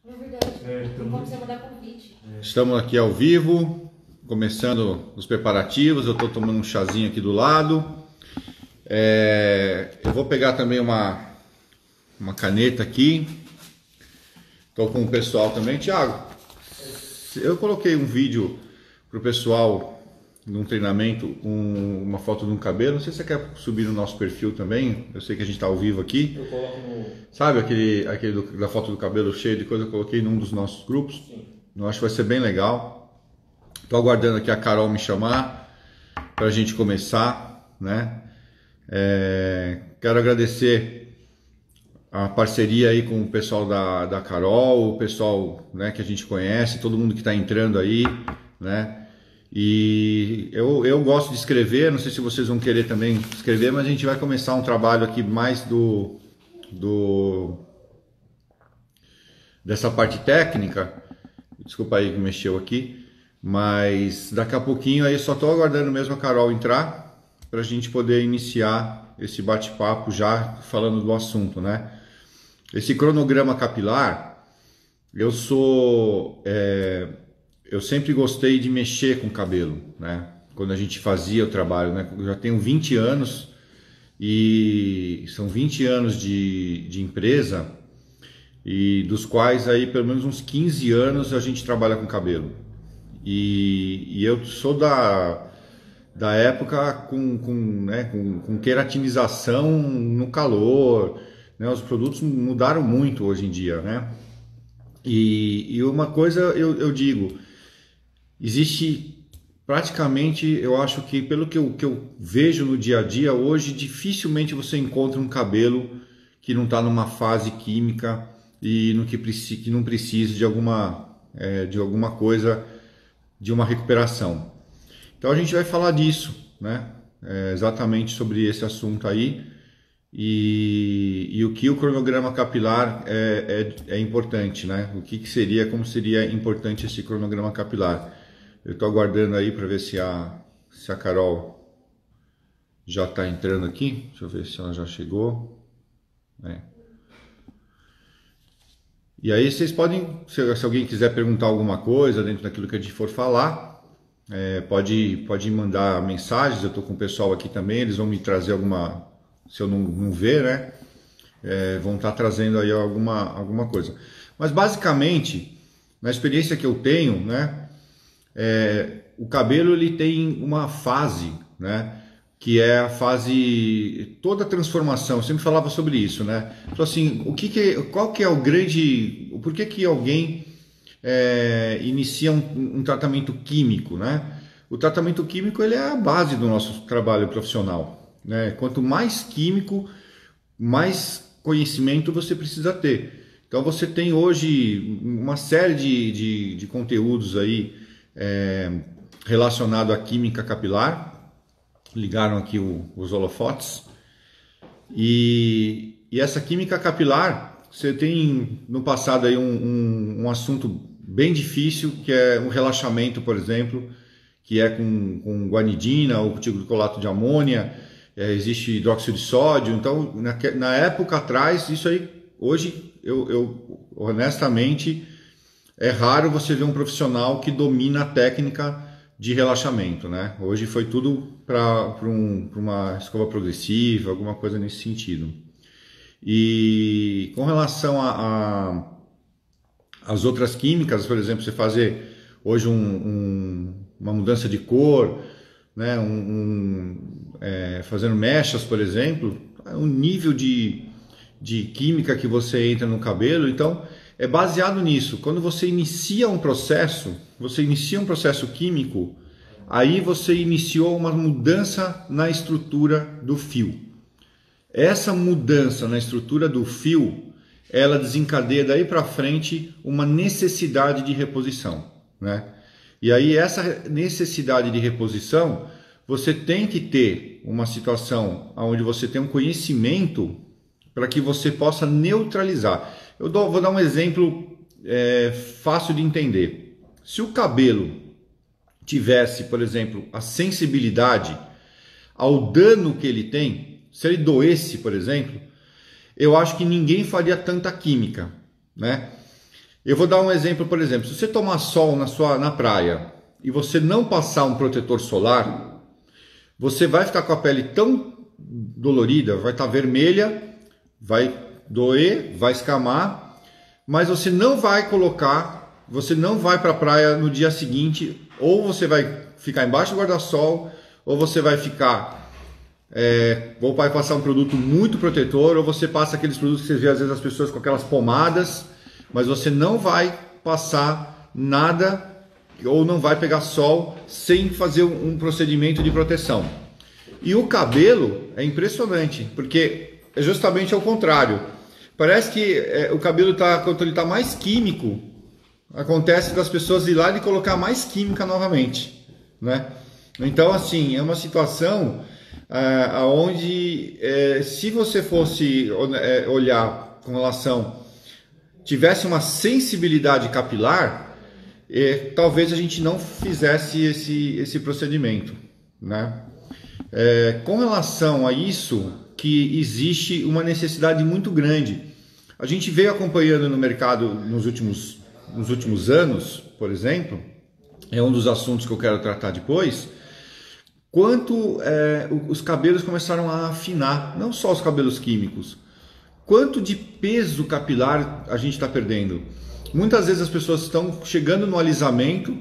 É verdade. Não pode mandar convite. Estamos aqui ao vivo, começando os preparativos. Eu estou tomando um chazinho aqui do lado. Eu vou pegar também uma caneta aqui. Estou com o pessoal também. Tiago, eu coloquei um vídeo para o pessoal num treinamento, uma foto de um cabelo. Não sei se você quer subir no nosso perfil também. Eu sei que a gente está ao vivo aqui. Eu coloco no... Sabe aquele da foto do cabelo cheio de coisa? Eu coloquei num dos nossos grupos. Sim. Eu acho que vai ser bem legal. Estou aguardando aqui a Carol me chamar para a gente começar, né? Quero agradecer a parceria aí com o pessoal da Carol, o pessoal, né, que a gente conhece, todo mundo que está entrando aí, né? E eu gosto de escrever, não sei se vocês vão querer também escrever, mas a gente vai começar um trabalho aqui mais dessa parte técnica. Desculpa aí que mexeu aqui, mas daqui a pouquinho aí só estou aguardando mesmo a Carol entrar para a gente poder iniciar esse bate-papo já falando do assunto, né? Esse cronograma capilar, eu sempre gostei de mexer com cabelo, né? Quando a gente fazia o trabalho, né? Eu já tenho 20 anos e são 20 anos de empresa, e dos quais aí pelo menos uns 15 anos a gente trabalha com cabelo. E eu sou da época com queratinização no calor, né? Os produtos mudaram muito hoje em dia, né? E uma coisa eu digo, existe praticamente, eu acho que pelo que eu vejo no dia a dia hoje, dificilmente você encontra um cabelo que não está numa fase química e que não precise de alguma coisa, de uma recuperação. Então a gente vai falar disso, né? Exatamente sobre esse assunto aí e o que o cronograma capilar é importante, né? Como seria importante esse cronograma capilar. Eu estou aguardando aí para ver se a Carol já está entrando aqui. Deixa eu ver se ela já chegou. E aí vocês podem, se alguém quiser perguntar alguma coisa dentro daquilo que a gente for falar, pode mandar mensagens. Eu estou com o pessoal aqui também, eles vão me trazer alguma, se eu não ver, né? Vão estar trazendo aí alguma coisa. Mas basicamente, na experiência que eu tenho, né? O cabelo ele tem uma fase, né? Que é a fase, toda a transformação. Eu sempre falava sobre isso, né? Então assim, qual que é o grande, por que alguém inicia um tratamento químico, né? O tratamento químico ele é a base do nosso trabalho profissional, né? Quanto mais químico, mais conhecimento você precisa ter. Então você tem hoje uma série de conteúdos aí relacionado à química capilar. Ligaram aqui os holofotes e essa química capilar, você tem no passado aí um assunto bem difícil, que é um relaxamento, por exemplo, que é com guanidina ou ticlocolato de amônia, existe hidróxido de sódio. Então na época atrás, isso aí, hoje eu honestamente é raro você ver um profissional que domina a técnica de relaxamento, né? Hoje foi tudo para uma escova progressiva, alguma coisa nesse sentido. E com relação às outras químicas, por exemplo, você fazer hoje uma mudança de cor, né? Fazendo mechas, por exemplo, o nível de química que você entra no cabelo, então é baseado nisso. Quando você inicia um processo químico, aí você iniciou uma mudança na estrutura do fio. Essa mudança na estrutura do fio, ela desencadeia daí para frente uma necessidade de reposição, né? E aí essa necessidade de reposição, você tem que ter uma situação onde você tem um conhecimento para que você possa neutralizar. Vou dar um exemplo fácil de entender. Se o cabelo tivesse, por exemplo, a sensibilidade ao dano que ele tem, se ele doesse, por exemplo, eu acho que ninguém faria tanta química, né? Eu vou dar um exemplo, por exemplo, se você tomar sol na praia e você não passar um protetor solar, você vai ficar com a pele tão dolorida, vai estar vermelha, vai doer, vai escamar, mas você não vai para a praia no dia seguinte, ou você vai ficar embaixo do guarda-sol, ou você vai vai passar um produto muito protetor, ou você passa aqueles produtos que você vê às vezes as pessoas com aquelas pomadas, mas você não vai passar nada ou não vai pegar sol sem fazer um procedimento de proteção. E o cabelo é impressionante, porque é justamente ao contrário. Parece que o cabelo quando ele está mais químico, acontece das pessoas ir lá e colocar mais química novamente, né? Então, assim, é uma situação onde se você fosse olhar com relação, tivesse uma sensibilidade capilar, talvez a gente não fizesse esse procedimento, né? Com relação a isso, que existe uma necessidade muito grande. A gente veio acompanhando no mercado nos últimos anos, por exemplo, é um dos assuntos que eu quero tratar depois, quanto os cabelos começaram a afinar, não só os cabelos químicos, quanto de peso capilar a gente está perdendo. Muitas vezes as pessoas estão chegando no alisamento,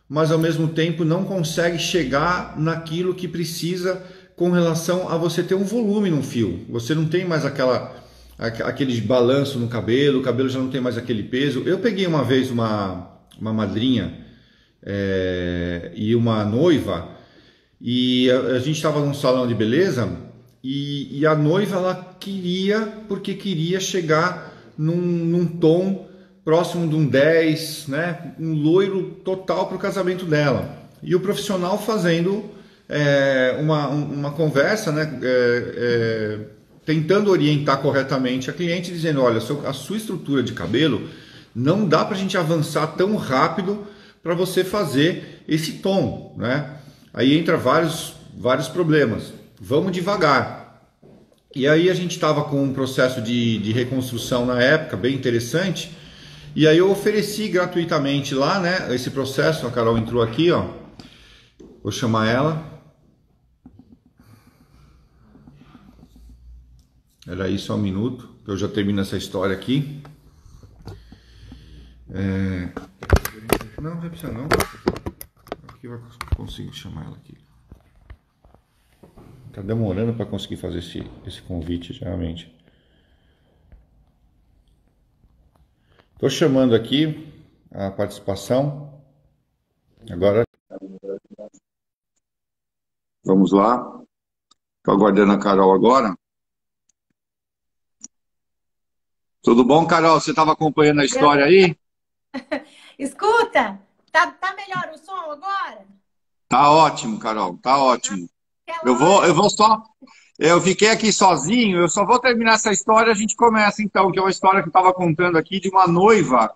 mas ao mesmo tempo não consegue chegar naquilo que precisa com relação a você ter um volume no fio. Você não tem mais aquele balanço no cabelo, o cabelo já não tem mais aquele peso. Eu peguei uma vez uma madrinha e uma noiva, e a gente estava num salão de beleza, e a noiva ela queria chegar num tom próximo de um 10, né? Um loiro total para o casamento dela. E o profissional fazendo uma conversa, né? Tentando orientar corretamente a cliente, dizendo, olha, a sua estrutura de cabelo não dá para a gente avançar tão rápido para você fazer esse tom, né? Aí entra vários problemas. Vamos devagar. E aí a gente estava com um processo de reconstrução na época, bem interessante. E aí eu ofereci gratuitamente lá, né, esse processo. A Carol entrou aqui, ó. Vou chamar ela. Era isso, só um minuto, que eu já termino essa história aqui. Não vai precisar não. Aqui vai conseguir chamar ela aqui. Tá demorando para conseguir fazer esse convite, geralmente. Estou chamando aqui a participação. Agora. Vamos lá. Estou aguardando a Carol agora. Tudo bom, Carol? Você estava acompanhando a história aí? Escuta, tá melhor o som agora? Tá ótimo, Carol. Tá ótimo. Eu fiquei aqui sozinho, eu só vou terminar essa história, a gente começa então, que é uma história que eu estava contando aqui de uma noiva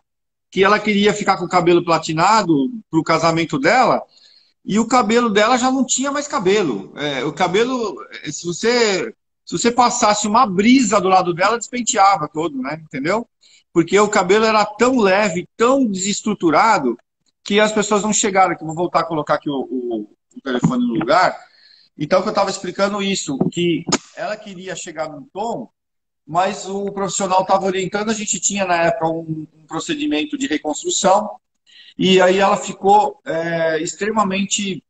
que ela queria ficar com o cabelo platinado para o casamento dela, e o cabelo dela já não tinha mais cabelo. O cabelo, se você passasse uma brisa do lado dela, despenteava todo, né? Entendeu? Porque o cabelo era tão leve, tão desestruturado, que as pessoas não chegaram aqui. Vou voltar a colocar aqui o telefone no lugar. Então, que eu estava explicando isso, que ela queria chegar num tom, mas o profissional estava orientando. A gente tinha, na época, um procedimento de reconstrução, e aí ela ficou extremamente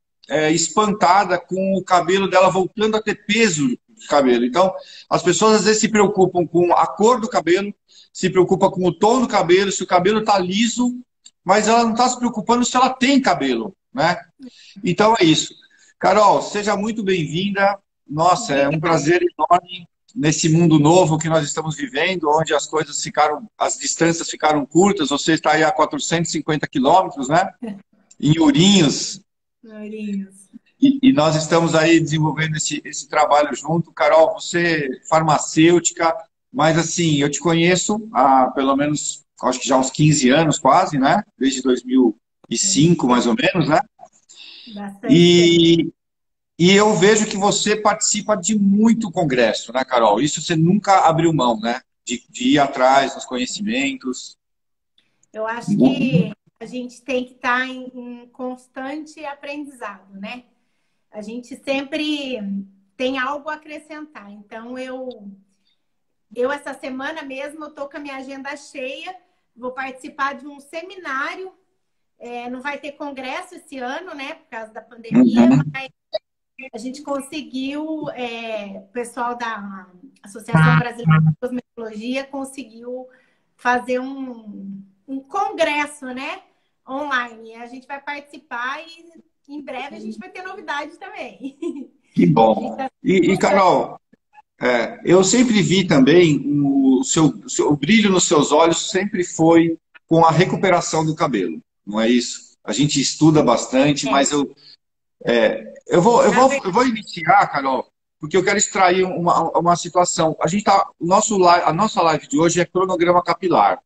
espantada com o cabelo dela voltando a ter peso de cabelo. Então, as pessoas às vezes se preocupam com a cor do cabelo, se preocupam com o tom do cabelo, se o cabelo está liso, mas ela não está se preocupando se ela tem cabelo, né? Então é isso. Carol, seja muito bem-vinda. Nossa, é um prazer enorme nesse mundo novo que nós estamos vivendo, onde as distâncias ficaram curtas. Você está aí a 450 quilômetros, né? Em Ourinhos. E nós estamos aí desenvolvendo esse trabalho junto. Carol, você é farmacêutica, mas assim, eu te conheço há pelo menos, acho que já uns 15 anos quase, né? Desde 2005, mais ou menos, né? E eu vejo que você participa de muito congresso, né, Carol? Isso você nunca abriu mão, né? De ir atrás dos conhecimentos. Eu acho que a gente tem que estar em constante aprendizado, né? A gente sempre tem algo a acrescentar. Então, eu essa semana mesmo, eu tô com a minha agenda cheia, vou participar de um seminário. Não vai ter congresso esse ano, né, por causa da pandemia, Uhum. mas a gente conseguiu, o pessoal da Associação Brasileira de Cosmetologia conseguiu fazer um congresso, né, online. A gente vai participar e em breve a gente vai ter novidade também. Que A gente bom. tá E, super. Carol, eu sempre vi também o brilho nos seus olhos sempre foi com a recuperação do cabelo, não é isso? A gente estuda bastante, mas Na eu vou iniciar, Carol, porque eu quero extrair uma situação. A nossa live de hoje é cronograma capilar.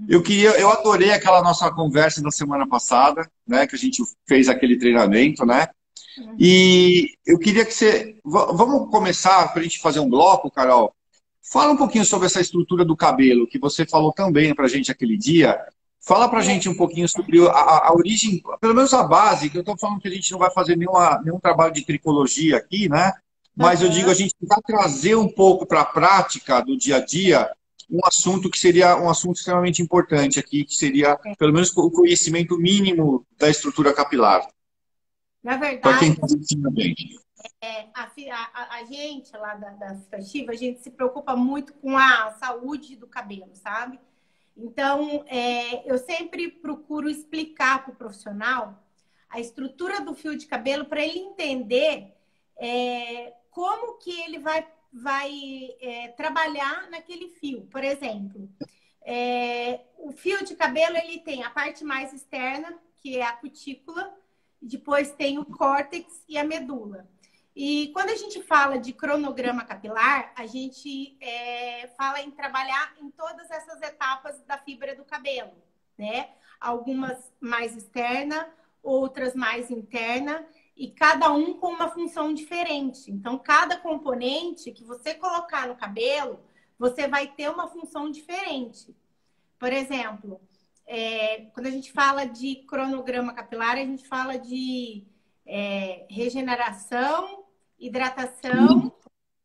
Eu adorei aquela nossa conversa da semana passada, né, que a gente fez aquele treinamento, né? E eu queria que vamos começar para a gente fazer um bloco, Carol. Fala um pouquinho sobre essa estrutura do cabelo, que você falou também para a gente aquele dia. Fala para a é, gente um pouquinho sobre a origem, pelo menos a base, que eu estou falando que a gente não vai fazer nenhum trabalho de tricologia aqui, né? Mas eu digo, a aham. gente vai trazer um pouco para a prática do dia a dia um assunto que seria um assunto extremamente importante aqui, que seria, pelo menos, o conhecimento mínimo da estrutura capilar, Na para quem verdade, está assistindo a gente. a gente lá da Ficativa, a gente se preocupa muito com a saúde do cabelo, sabe? Então, eu sempre procuro explicar para o profissional a estrutura do fio de cabelo para ele entender como que ele vai trabalhar naquele fio. Por exemplo, o fio de cabelo ele tem a parte mais externa, que é a cutícula, depois tem o córtex e a medula. E quando a gente fala de cronograma capilar, a gente fala em trabalhar em todas essas etapas da fibra do cabelo, né? Algumas mais externa, outras mais interna, e cada um com uma função diferente. Então, cada componente que você colocar no cabelo, você vai ter uma função diferente. Por exemplo, quando a gente fala de cronograma capilar, a gente fala de regeneração, hidratação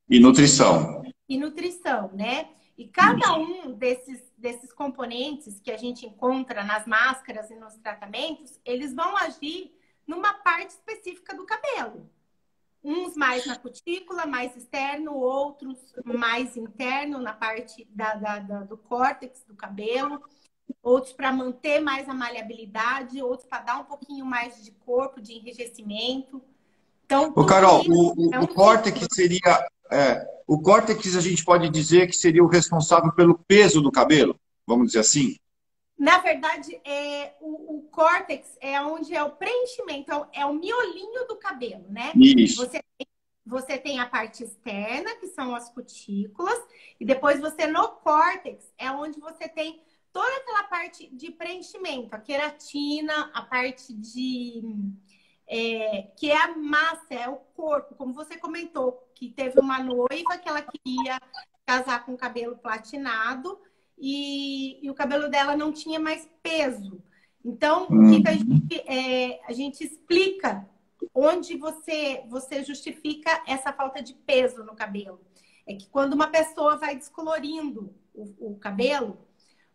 E nutrição. e nutrição, né? E cada um desses componentes que a gente encontra nas máscaras e nos tratamentos, eles vão agir numa parte específica do cabelo. Uns mais na cutícula, mais externo, outros mais interno, na parte do córtex do cabelo, outros para manter mais a maleabilidade, outros para dar um pouquinho mais de corpo, de enrijecimento. Então, Ô, tudo Carol, isso é um o córtex ciclo. seria. O córtex a gente pode dizer que seria o responsável pelo peso do cabelo, vamos dizer assim? Na verdade, o córtex é onde é o preenchimento, é o miolinho do cabelo, né? Isso. Você tem a parte externa, que são as cutículas, e depois você no córtex é onde você tem toda aquela parte de preenchimento, a queratina, a parte que é a massa, é o corpo, como você comentou, que teve uma noiva que ela queria casar com cabelo platinado e o cabelo dela não tinha mais peso. Então, o que a gente explica onde você justifica essa falta de peso no cabelo? É que quando uma pessoa vai descolorindo o cabelo,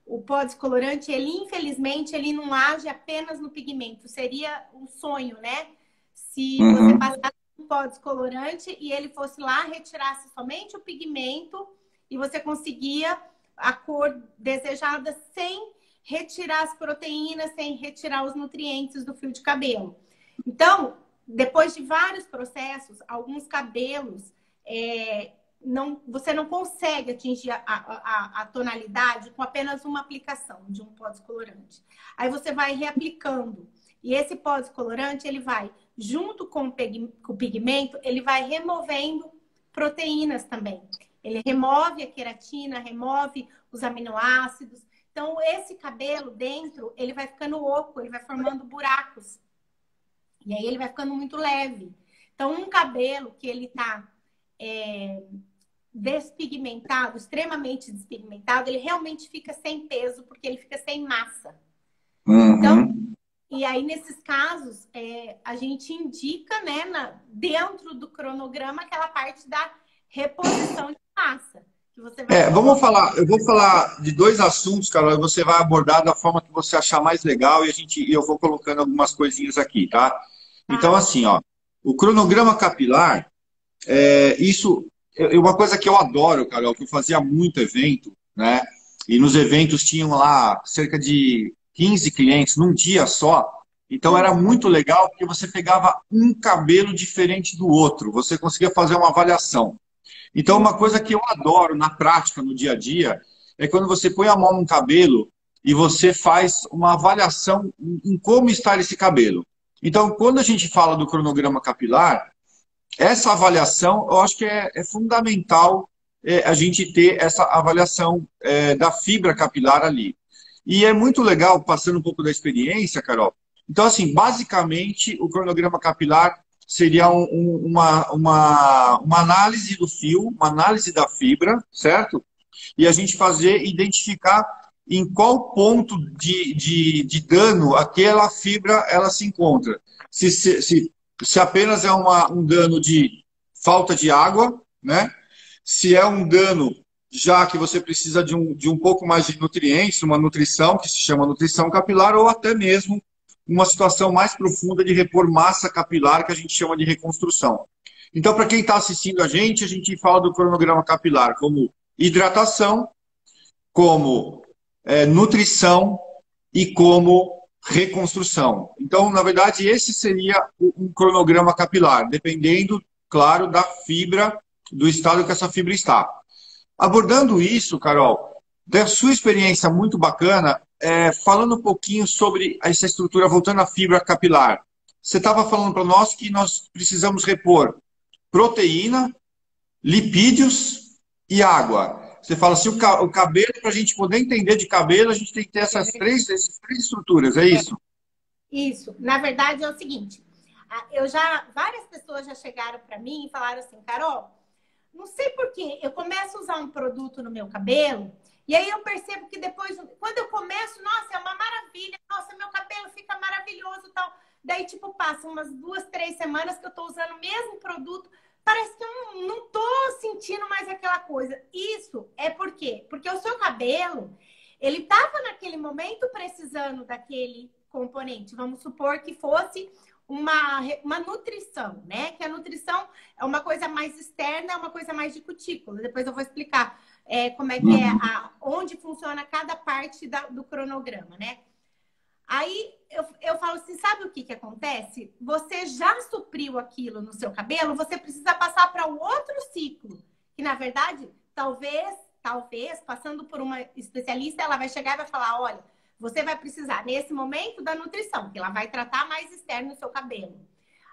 o pó descolorante, ele infelizmente, ele não age apenas no pigmento. Seria um sonho, né? Se você Uhum. passasse um pó descolorante e ele fosse lá, retirasse somente o pigmento e você conseguia a cor desejada sem retirar as proteínas, sem retirar os nutrientes do fio de cabelo. Então, depois de vários processos, alguns cabelos você não consegue atingir a tonalidade com apenas uma aplicação de um pó descolorante. Aí você vai reaplicando. E esse pó descolorante, ele vai, junto com o pigmento, ele vai removendo proteínas também. Ele remove a queratina, remove os aminoácidos. Então, esse cabelo dentro, ele vai ficando oco, ele vai formando buracos. E aí ele vai ficando muito leve. Então, um cabelo que ele tá despigmentado, extremamente despigmentado, ele realmente fica sem peso, porque ele fica sem massa. Então, e aí, nesses casos, a gente indica, né, dentro do cronograma, aquela parte da reposição de massa. Que você vai eu vou falar de dois assuntos, Carol, e você vai abordar da forma que você achar mais legal e eu vou colocando algumas coisinhas aqui, tá? Então, assim, ó, o cronograma capilar, uma coisa que eu adoro, Carol, que eu fazia muito evento, né? E nos eventos tinham lá cerca de 15 clientes num dia só. Então era muito legal porque você pegava um cabelo diferente do outro. Você conseguia fazer uma avaliação. Então uma coisa que eu adoro na prática, no dia a dia, é quando você põe a mão no cabelo e você faz uma avaliação em como está esse cabelo. Então quando a gente fala do cronograma capilar, essa avaliação eu acho que é fundamental a gente ter essa avaliação da fibra capilar ali. E é muito legal, passando um pouco da experiência, Carol. Então, assim, basicamente, o cronograma capilar seria uma análise do fio, uma análise da fibra, certo? E a gente identificar em qual ponto de dano aquela fibra ela se encontra. Se apenas é um dano de falta de água, né? Se é um dano já que você precisa de um pouco mais de nutrientes, uma nutrição, que se chama nutrição capilar, ou até mesmo uma situação mais profunda de repor massa capilar, que a gente chama de reconstrução. Então, para quem está assistindo a gente fala do cronograma capilar como hidratação, como nutrição e como reconstrução. Então, na verdade, esse seria um cronograma capilar, dependendo, claro, da fibra, do estado que essa fibra está. Abordando isso, Carol, da sua experiência muito bacana, falando um pouquinho sobre essa estrutura, voltando à fibra capilar. Você estava falando para nós que nós precisamos repor proteína, lipídios e água. Você fala assim, o cabelo, para a gente poder entender de cabelo, a gente tem que ter essas três estruturas, é isso? Isso. Na verdade, é o seguinte, várias pessoas já chegaram para mim e falaram assim, Carol, não sei por quê, eu começo a usar um produto no meu cabelo e aí eu percebo que depois, quando eu começo, nossa, é uma maravilha, nossa, meu cabelo fica maravilhoso e tal. Daí, tipo, passam umas 2, 3 semanas que eu tô usando o mesmo produto, parece que eu não tô sentindo mais aquela coisa. Isso é por quê? Porque o seu cabelo, ele tava naquele momento precisando daquele componente. Vamos supor que fosse uma nutrição, né? Que a nutrição é uma coisa mais externa, é uma coisa mais de cutícula. Depois eu vou explicar como é que onde funciona cada parte do cronograma, né? Aí eu falo assim, sabe o que acontece? Você já supriu aquilo no seu cabelo, você precisa passar para um outro ciclo. Que, na verdade, talvez, passando por uma especialista, ela vai chegar e vai falar, olha, você vai precisar, nesse momento, da nutrição, que ela vai tratar mais externo o seu cabelo.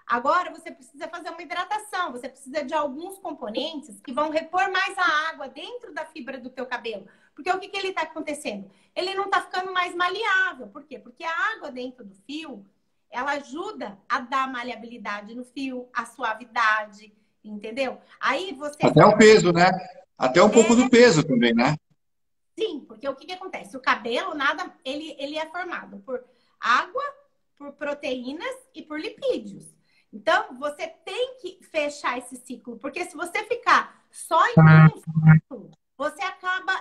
Agora, você precisa fazer uma hidratação, você precisa de alguns componentes que vão repor mais a água dentro da fibra do teu cabelo. Porque o que ele está acontecendo? Ele não está ficando mais maleável. Por quê? Porque a água dentro do fio, ela ajuda a dar maleabilidade no fio, a suavidade, entendeu? Aí você... Até o peso, né? Até um pouco do peso também, né? Sim, porque o que acontece? O cabelo, ele é formado por água, por proteínas e por lipídios. Então, você tem que fechar esse ciclo, porque se você ficar só em um ciclo, você acaba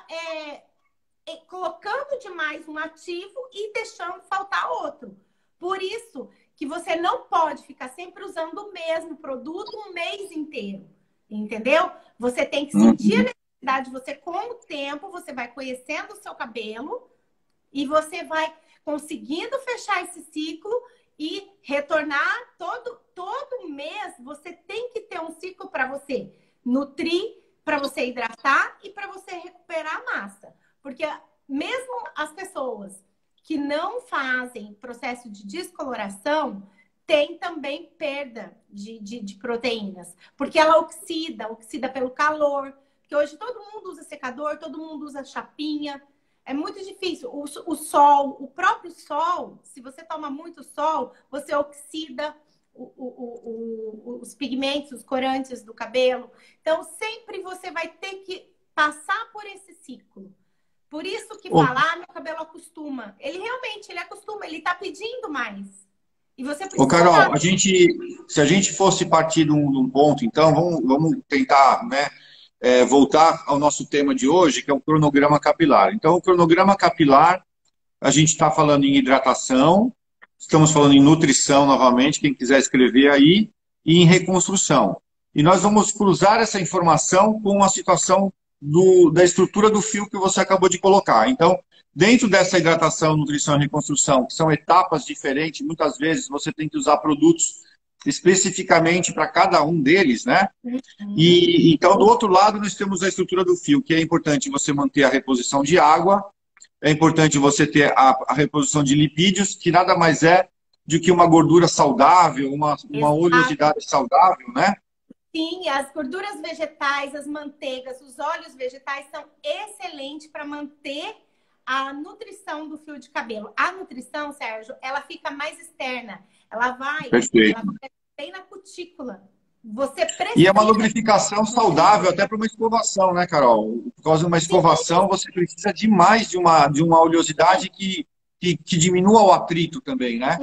colocando demais um ativo e deixando faltar outro. Por isso que você não pode ficar sempre usando o mesmo produto um mês inteiro, entendeu? Você tem que sentir a necessidade, você com o tempo, você vai conhecendo o seu cabelo e você vai conseguindo fechar esse ciclo e retornar todo mês. Você tem que ter um ciclo para você nutrir, para você hidratar e para você recuperar a massa. Porque mesmo as pessoas que não fazem processo de descoloração, tem também perda de proteínas. Porque ela oxida pelo calor. Porque hoje todo mundo usa secador, todo mundo usa chapinha. É muito difícil. O sol, o próprio sol, se você toma muito sol, você oxida os pigmentos, os corantes do cabelo. Então, sempre você vai ter que passar por esse ciclo. Por isso que falar, meu cabelo acostuma. Ele realmente, ele acostuma, ele tá pedindo mais. E você precisa... Ô, Carol, se a gente fosse partir de um ponto, então, vamos tentar, né, voltar ao nosso tema de hoje, que é o cronograma capilar. Então, o cronograma capilar, a gente está falando em hidratação, estamos falando em nutrição novamente, quem quiser escrever aí, e em reconstrução. E nós vamos cruzar essa informação com a situação da estrutura do fio que você acabou de colocar. Então, dentro dessa hidratação, nutrição e reconstrução, que são etapas diferentes, muitas vezes você tem que usar produtos especificamente para cada um deles, né? E então, do outro lado, nós temos a estrutura do fio, que é importante você manter a reposição de água, é importante você ter a reposição de lipídios, que nada mais é do que uma gordura saudável, uma oleosidade saudável, né? Sim, as gorduras vegetais, as manteigas, os óleos vegetais são excelentes para manter a nutrição do fio de cabelo. A nutrição, Sérgio, ela fica mais externa. Ela vai bem na cutícula. Você precisa... E é uma lubrificação saudável até para uma escovação, né, Carol? Por causa de uma escovação, você precisa demais de uma oleosidade que diminua o atrito também, né?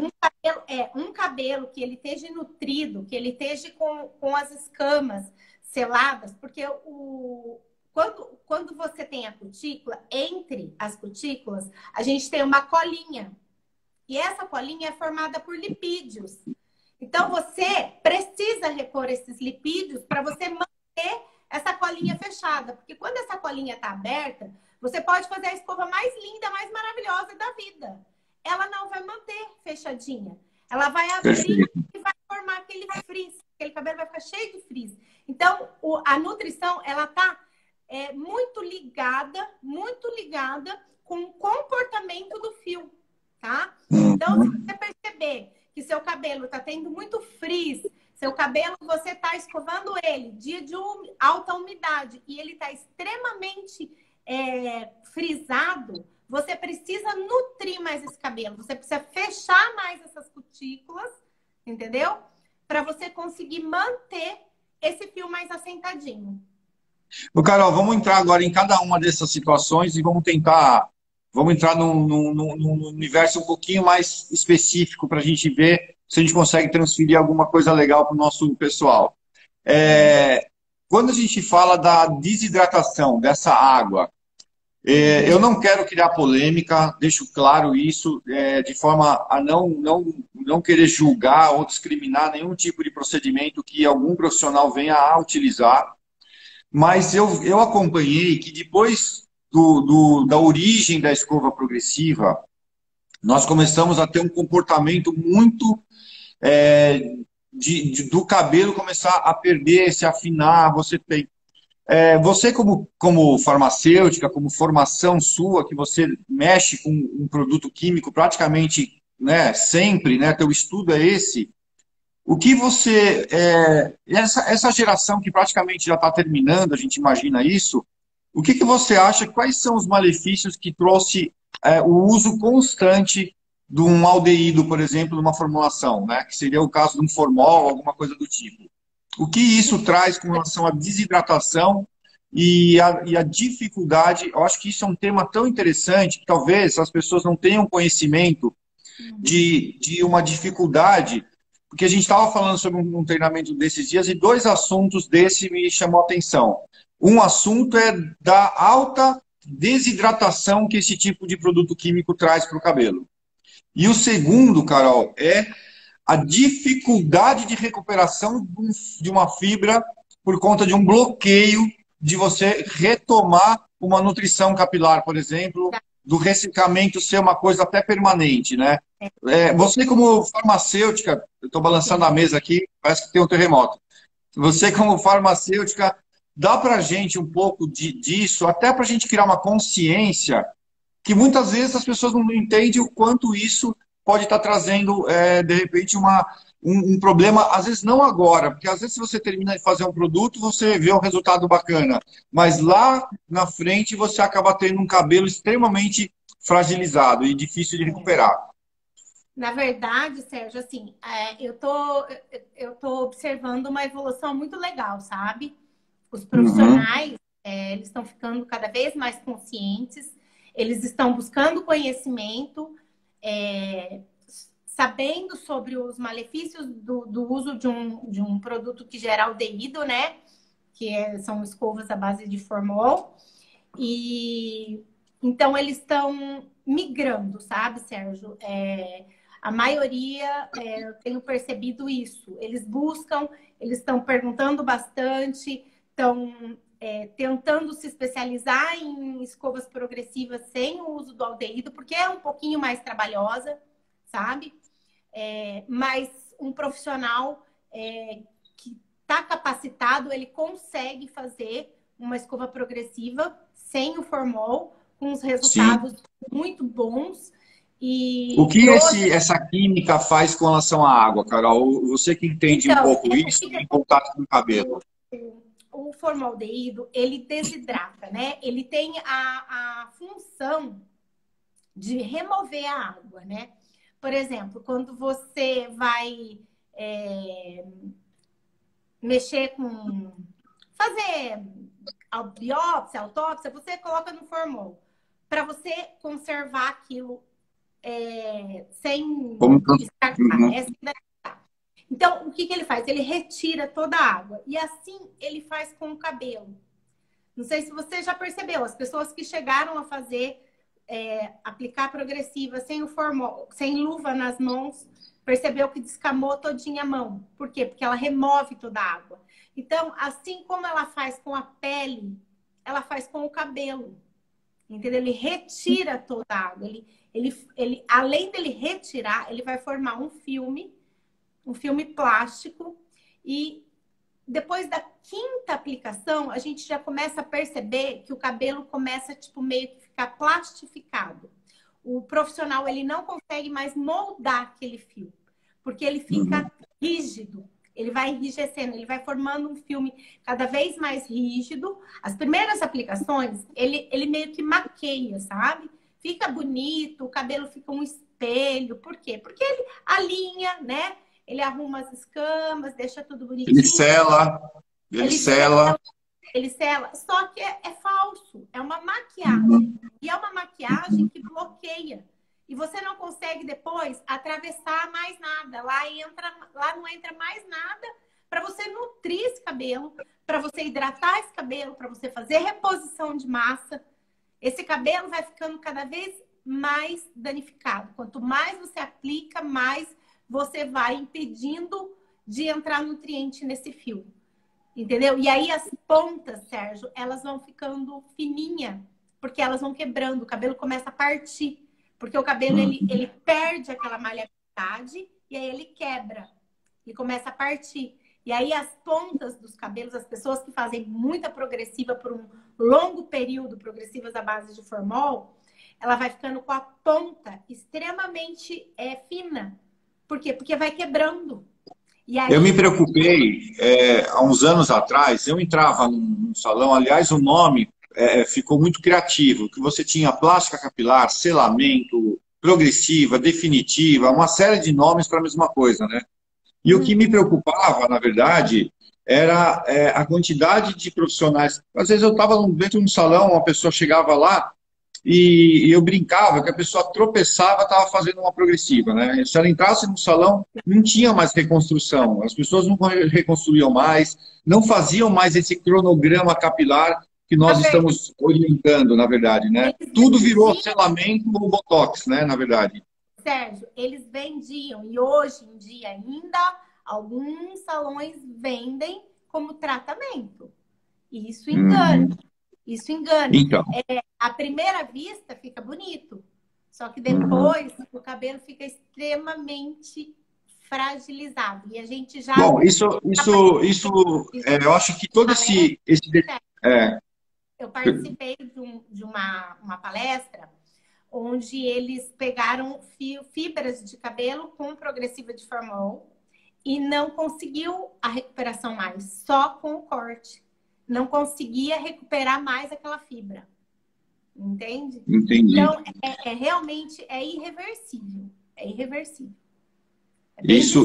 Um cabelo que ele esteja nutrido, que ele esteja com as escamas seladas, porque quando você tem a cutícula, entre as cutículas, a gente tem uma colinha. E essa colinha é formada por lipídios. Então, você precisa repor esses lipídios para você manter essa colinha fechada. Porque quando essa colinha está aberta, você pode fazer a escova mais linda, mais maravilhosa da vida. Ela não vai manter fechadinha. Ela vai abrir e vai formar aquele frizz. Aquele cabelo vai ficar cheio de frizz. Então, a nutrição, ela está muito ligada com o comportamento do fio, tá? Então, se você perceber que seu cabelo está tendo muito frizz, seu cabelo, você está escovando ele, dia de alta umidade, e ele está extremamente frisado, você precisa nutrir mais esse cabelo. Você precisa fechar mais essas cutículas, entendeu? Para você conseguir manter esse fio mais assentadinho. Ô, Carol, vamos entrar agora em cada uma dessas situações e vamos entrar num universo um pouquinho mais específico para a gente ver se a gente consegue transferir alguma coisa legal para o nosso pessoal. Quando a gente fala da desidratação dessa água, eu não quero criar polêmica, deixo claro isso, de forma a não querer julgar ou discriminar nenhum tipo de procedimento que algum profissional venha a utilizar, mas eu acompanhei que depois da origem da escova progressiva, nós começamos a ter um comportamento muito do cabelo começar a perder, se afinar. Você como farmacêutica, como formação sua, que você mexe com um produto químico praticamente, né, sempre, né, teu estudo é esse. O que você... essa geração que praticamente já está terminando, a gente imagina isso, o que você acha, quais são os malefícios que trouxe o uso constante de um aldeído, por exemplo, numa formulação, né? Que seria o caso de um formol, alguma coisa do tipo. O que isso traz com relação à desidratação e a dificuldade? Eu acho que isso é um tema tão interessante que talvez as pessoas não tenham conhecimento de uma dificuldade, porque a gente estava falando sobre um treinamento desses dias e dois assuntos desse me chamou a atenção. Um assunto é da alta desidratação que esse tipo de produto químico traz para o cabelo. E o segundo, Carol, é a dificuldade de recuperação de uma fibra por conta de um bloqueio de você retomar uma nutrição capilar, por exemplo, do ressecamento ser uma coisa até permanente, né? Você como farmacêutica, eu estou balançando a mesa aqui, parece que tem um terremoto. Você como farmacêutica, dá para a gente um pouco disso, até para a gente criar uma consciência que muitas vezes as pessoas não entendem o quanto isso pode estar trazendo, de repente, um problema, às vezes não agora, porque às vezes se você termina de fazer um produto, você vê um resultado bacana, mas lá na frente você acaba tendo um cabelo extremamente fragilizado e difícil de recuperar. Na verdade, Sérgio, assim, eu tô observando uma evolução muito legal, sabe? Os Uhum. profissionais, eles estão ficando cada vez mais conscientes, eles estão buscando conhecimento, é, sabendo sobre os malefícios do uso de um produto que gera aldeído, né? São escovas à base de formol. E então eles estão migrando, sabe, Sérgio? A maioria, eu tenho percebido isso. Eles buscam, eles estão perguntando bastante, estão tentando se especializar em escovas progressivas sem o uso do aldeído, porque é um pouquinho mais trabalhosa, sabe? Mas um profissional que está capacitado, ele consegue fazer uma escova progressiva sem o formol, com os Sim. resultados muito bons. O que E hoje, essa química faz com relação à água, Carol? Você que entende um então, pouco isso em contato com o cabelo. o formaldeído, ele desidrata, né? Ele tem a função de remover a água, né? Por exemplo, quando você vai mexer com... fazer a biópsia, a autópsia, você coloca no formol. Para você conservar aquilo sem Como... estragar, Uhum. né? Então, o que ele faz? Ele retira toda a água. E assim ele faz com o cabelo. Não sei se você já percebeu, as pessoas que chegaram a fazer aplicar progressiva sem o formol, sem luva nas mãos, percebeu que descamou todinha a mão. Por quê? Porque ela remove toda a água. Então, assim como ela faz com a pele, ela faz com o cabelo. Entendeu? Ele retira toda a água. Além dele retirar, ele vai formar um filme plástico, e depois da quinta aplicação, a gente já começa a perceber que o cabelo começa, tipo, meio que ficar plastificado. O profissional, ele não consegue mais moldar aquele fio, porque ele fica rígido. Ele vai enrijecendo, ele vai formando um filme cada vez mais rígido. As primeiras aplicações, ele meio que maqueia, sabe? Fica bonito, o cabelo fica um espelho. Por quê? Porque ele alinha, né? Ele arruma as escamas, deixa tudo Ele bonitinho. sela, ele Ele sela. sela, ele sela. Só que é falso, é uma maquiagem. E é uma maquiagem que bloqueia. E você não consegue depois atravessar mais nada. Lá não entra mais nada para você nutrir esse cabelo, para você hidratar esse cabelo, para você fazer reposição de massa. Esse cabelo vai ficando cada vez mais danificado. Quanto mais você aplica, mais você vai impedindo de entrar nutriente nesse fio. Entendeu? E aí as pontas, Sérgio, elas vão ficando fininha, porque elas vão quebrando, o cabelo começa a partir. Porque o cabelo, ele perde aquela maleabilidade e aí ele quebra. E começa a partir. E aí as pontas dos cabelos, as pessoas que fazem muita progressiva por um longo período, progressivas à base de formol, ela vai ficando com a ponta extremamente fina. Por quê? Porque vai quebrando. E aí, Eu me preocupei, há uns anos atrás, eu entrava num salão, aliás, o nome ficou muito criativo, que você tinha plástica capilar, selamento, progressiva, definitiva, uma série de nomes para a mesma coisa, né? E o que me preocupava, na verdade, era a quantidade de profissionais. Às vezes eu estava dentro de um salão, uma pessoa chegava lá e eu brincava que a pessoa tropeçava, estava fazendo uma progressiva, né? Se ela entrasse no salão, não tinha mais reconstrução. As pessoas não reconstruíam mais, não faziam mais esse cronograma capilar que nós estamos orientando, na verdade, né? Tudo virou selamento ou botox, né? Na verdade. Sérgio, eles vendiam, e hoje em dia ainda alguns salões vendem como tratamento. E isso engana. Isso engana. Então. À primeira vista fica bonito, só que depois o cabelo fica extremamente fragilizado. E a gente já... Bom, eu acho que todo esse Eu participei de uma palestra onde eles pegaram fibras de cabelo com progressiva de formol e não conseguiu a recuperação mais, só com o corte. Não conseguia recuperar mais aquela fibra. Entende? Entendi. Então, realmente irreversível. É irreversível. É Isso,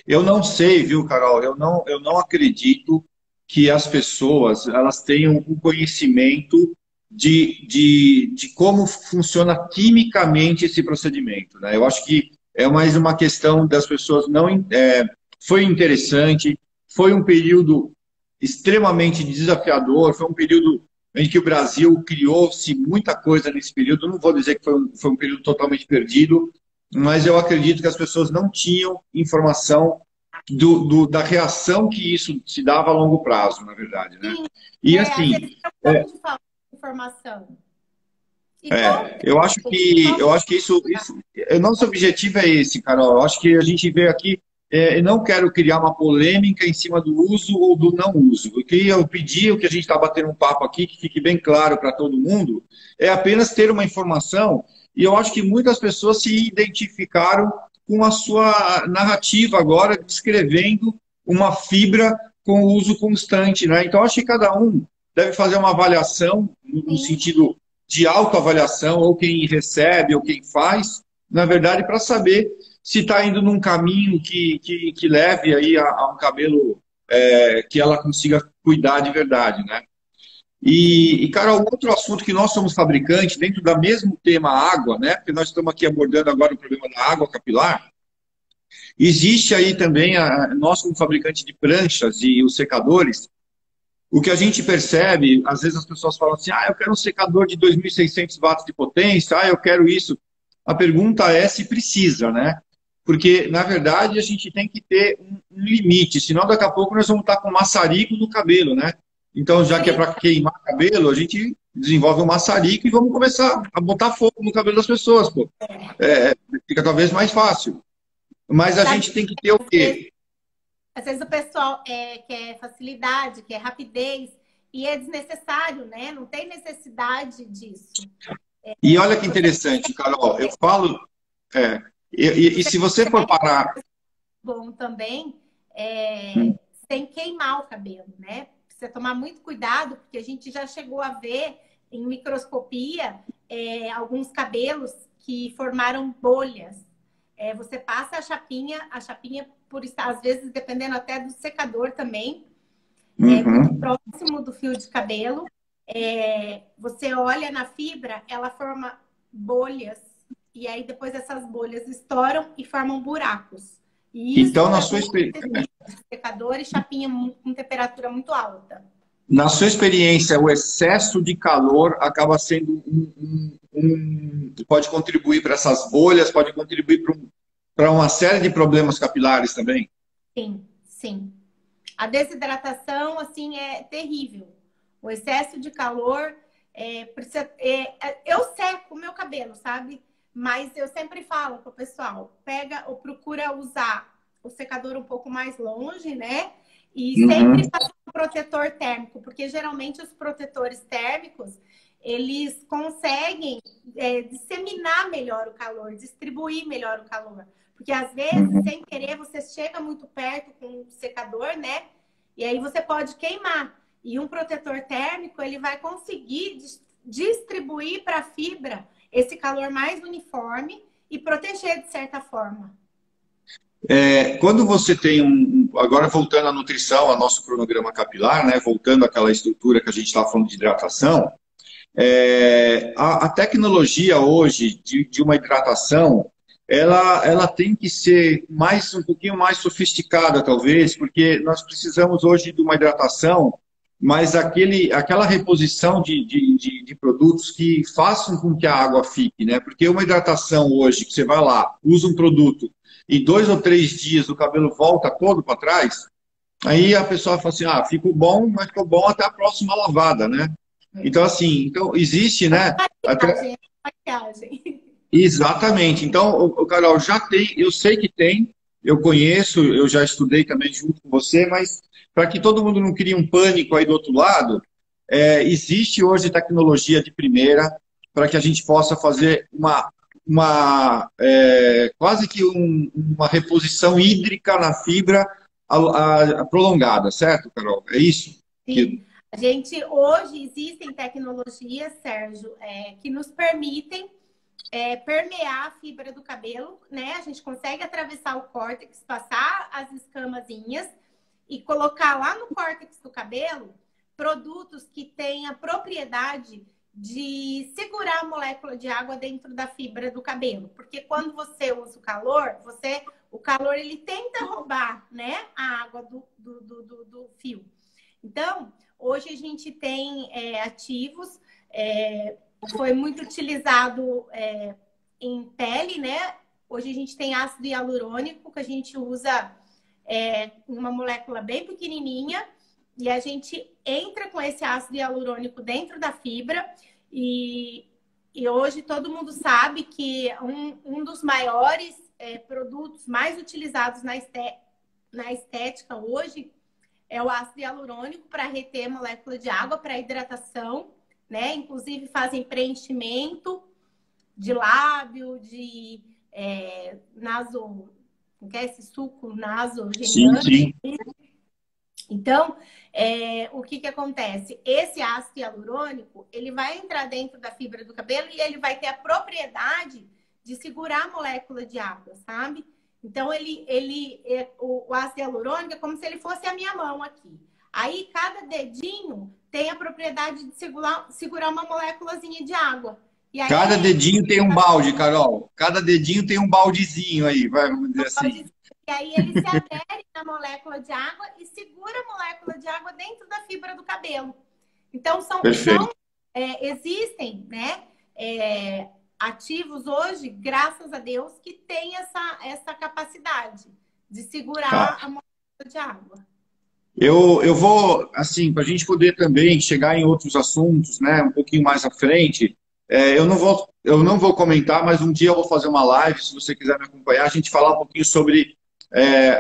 eu não sei, viu, Carol? Eu não acredito que as pessoas elas tenham um conhecimento de como funciona quimicamente esse procedimento, né? Eu acho que é mais uma questão das pessoas não. Foi interessante, foi um período extremamente desafiador, foi um período em que o Brasil criou-se muita coisa nesse período. Não vou dizer que foi um período totalmente perdido, mas eu acredito que as pessoas não tinham informação da reação que isso se dava a longo prazo, na verdade, né? Sim, E às assim, vezes é um pouco de falta de informação. E como eu acho que o nosso objetivo é esse, Carol. Eu acho que a gente veio aqui, eu não quero criar uma polêmica em cima do uso ou do não uso. O que eu pedi, o que a gente está batendo um papo aqui, que fique bem claro para todo mundo, é apenas ter uma informação. E eu acho que muitas pessoas se identificaram com a sua narrativa agora, descrevendo uma fibra com uso constante, né? Então, acho que cada um deve fazer uma avaliação no sim, sentido de autoavaliação, ou quem recebe, ou quem faz, na verdade, para saber se está indo num caminho que leve aí a um cabelo que ela consiga cuidar de verdade, né? E, Carol, outro assunto que nós somos fabricantes, dentro do mesmo tema água, né? Porque nós estamos aqui abordando agora o problema da água capilar, existe aí também, nós como fabricante de pranchas e os secadores, o que a gente percebe, às vezes as pessoas falam assim, eu quero um secador de 2.600 watts de potência, eu quero isso. A pergunta é se precisa, né? Porque, na verdade, a gente tem que ter um limite, senão daqui a pouco nós vamos estar com maçarico no cabelo, né? Então, já que é sim. para queimar cabelo, a gente desenvolve um maçarico e vamos começar a botar fogo no cabelo das pessoas, pô. Fica talvez mais fácil. Mas a Sabe, gente tem que ter o quê? às vezes o pessoal quer facilidade, quer rapidez, e é desnecessário, né? Não tem necessidade disso. E olha que Você interessante, Carol, eu falo. E você se você for consegue parar. bom também Hum. sem queimar o cabelo, né? Precisa tomar muito cuidado, porque a gente já chegou a ver em microscopia alguns cabelos que formaram bolhas. Você passa a chapinha por estar, às vezes, dependendo até do secador também, muito Uhum. próximo do fio de cabelo. Você olha na fibra, ela forma bolhas, e aí depois essas bolhas estouram e formam buracos. E isso Então, é consequência de secador e chapinha com temperatura muito alta. na sua experiência, o excesso de calor acaba sendo pode contribuir para essas bolhas, pode contribuir para uma série de problemas capilares também? Sim, sim. A desidratação, assim, é terrível. O excesso de calor precisa. Eu seco o meu cabelo, sabe? Mas eu sempre falo pro pessoal, pega ou procura usar o secador um pouco mais longe, né? E Uhum. sempre passar um protetor térmico, porque geralmente os protetores térmicos, eles conseguem disseminar melhor o calor, distribuir melhor o calor. Porque às vezes, Uhum. sem querer, você chega muito perto com o secador, né? E aí você pode queimar. E um protetor térmico, ele vai conseguir distribuir para a fibra esse calor mais uniforme e proteger de certa forma. Quando você tem agora voltando à nutrição, ao nosso cronograma capilar, né? Voltando àquela estrutura que a gente estava falando de hidratação, a tecnologia hoje de uma hidratação, ela tem que ser um pouquinho mais sofisticada, talvez, porque nós precisamos hoje de uma hidratação, mas aquela reposição de produtos que façam com que a água fique, né? Porque uma hidratação hoje, que você vai lá, usa um produto, e 2 ou 3 dias o cabelo volta todo para trás, aí a pessoa fala assim, ficou bom, mas ficou bom até a próxima lavada, né? Então, assim, existe, né? Maquiagem. Exatamente. Então, o Carol, já tem, eu sei que tem, eu conheço, eu já estudei também junto com você, mas para que todo mundo não crie um pânico aí do outro lado, existe hoje tecnologia de primeira para que a gente possa fazer quase que uma reposição hídrica na fibra prolongada, certo, Carol? É isso? Sim. A gente, hoje, existem tecnologias, Sérgio, que nos permitem permear a fibra do cabelo, né? A gente consegue atravessar o córtex, passar as escamazinhas e colocar lá no córtex do cabelo produtos que têm a propriedade de segurar a molécula de água dentro da fibra do cabelo. Porque quando você usa o calor, o calor ele tenta roubar, né, a água do fio. Então, hoje a gente tem ativos, foi muito utilizado em pele, né? Hoje a gente tem ácido hialurônico, que a gente usa uma molécula bem pequenininha, e a gente entra com esse ácido hialurônico dentro da fibra, e hoje todo mundo sabe que um dos maiores produtos mais utilizados na estética hoje é o ácido hialurônico para reter molécula de água, para hidratação, né? Inclusive fazem preenchimento de lábio, de naso, não quer esse suco nasogeniano. Sim. Então, o que acontece? Esse ácido hialurônico, ele vai entrar dentro da fibra do cabelo e ele vai ter a propriedade de segurar a molécula de água, sabe? Então, o ácido hialurônico é como se ele fosse a minha mão aqui. Aí, cada dedinho tem a propriedade de segurar uma moléculazinha de água. E aí, cada dedinho tem um balde, Carol. Cada dedinho tem um baldezinho aí, vamos dizer assim. E aí ele se adere na molécula de água e segura a molécula de água dentro da fibra do cabelo. Então, existem, né, ativos hoje, graças a Deus, que têm essa capacidade de segurar a molécula de água. Eu vou, assim, para a gente poder também chegar em outros assuntos, né, um pouquinho mais à frente, eu não vou comentar, mas um dia eu vou fazer uma live, se você quiser me acompanhar, a gente falar um pouquinho sobre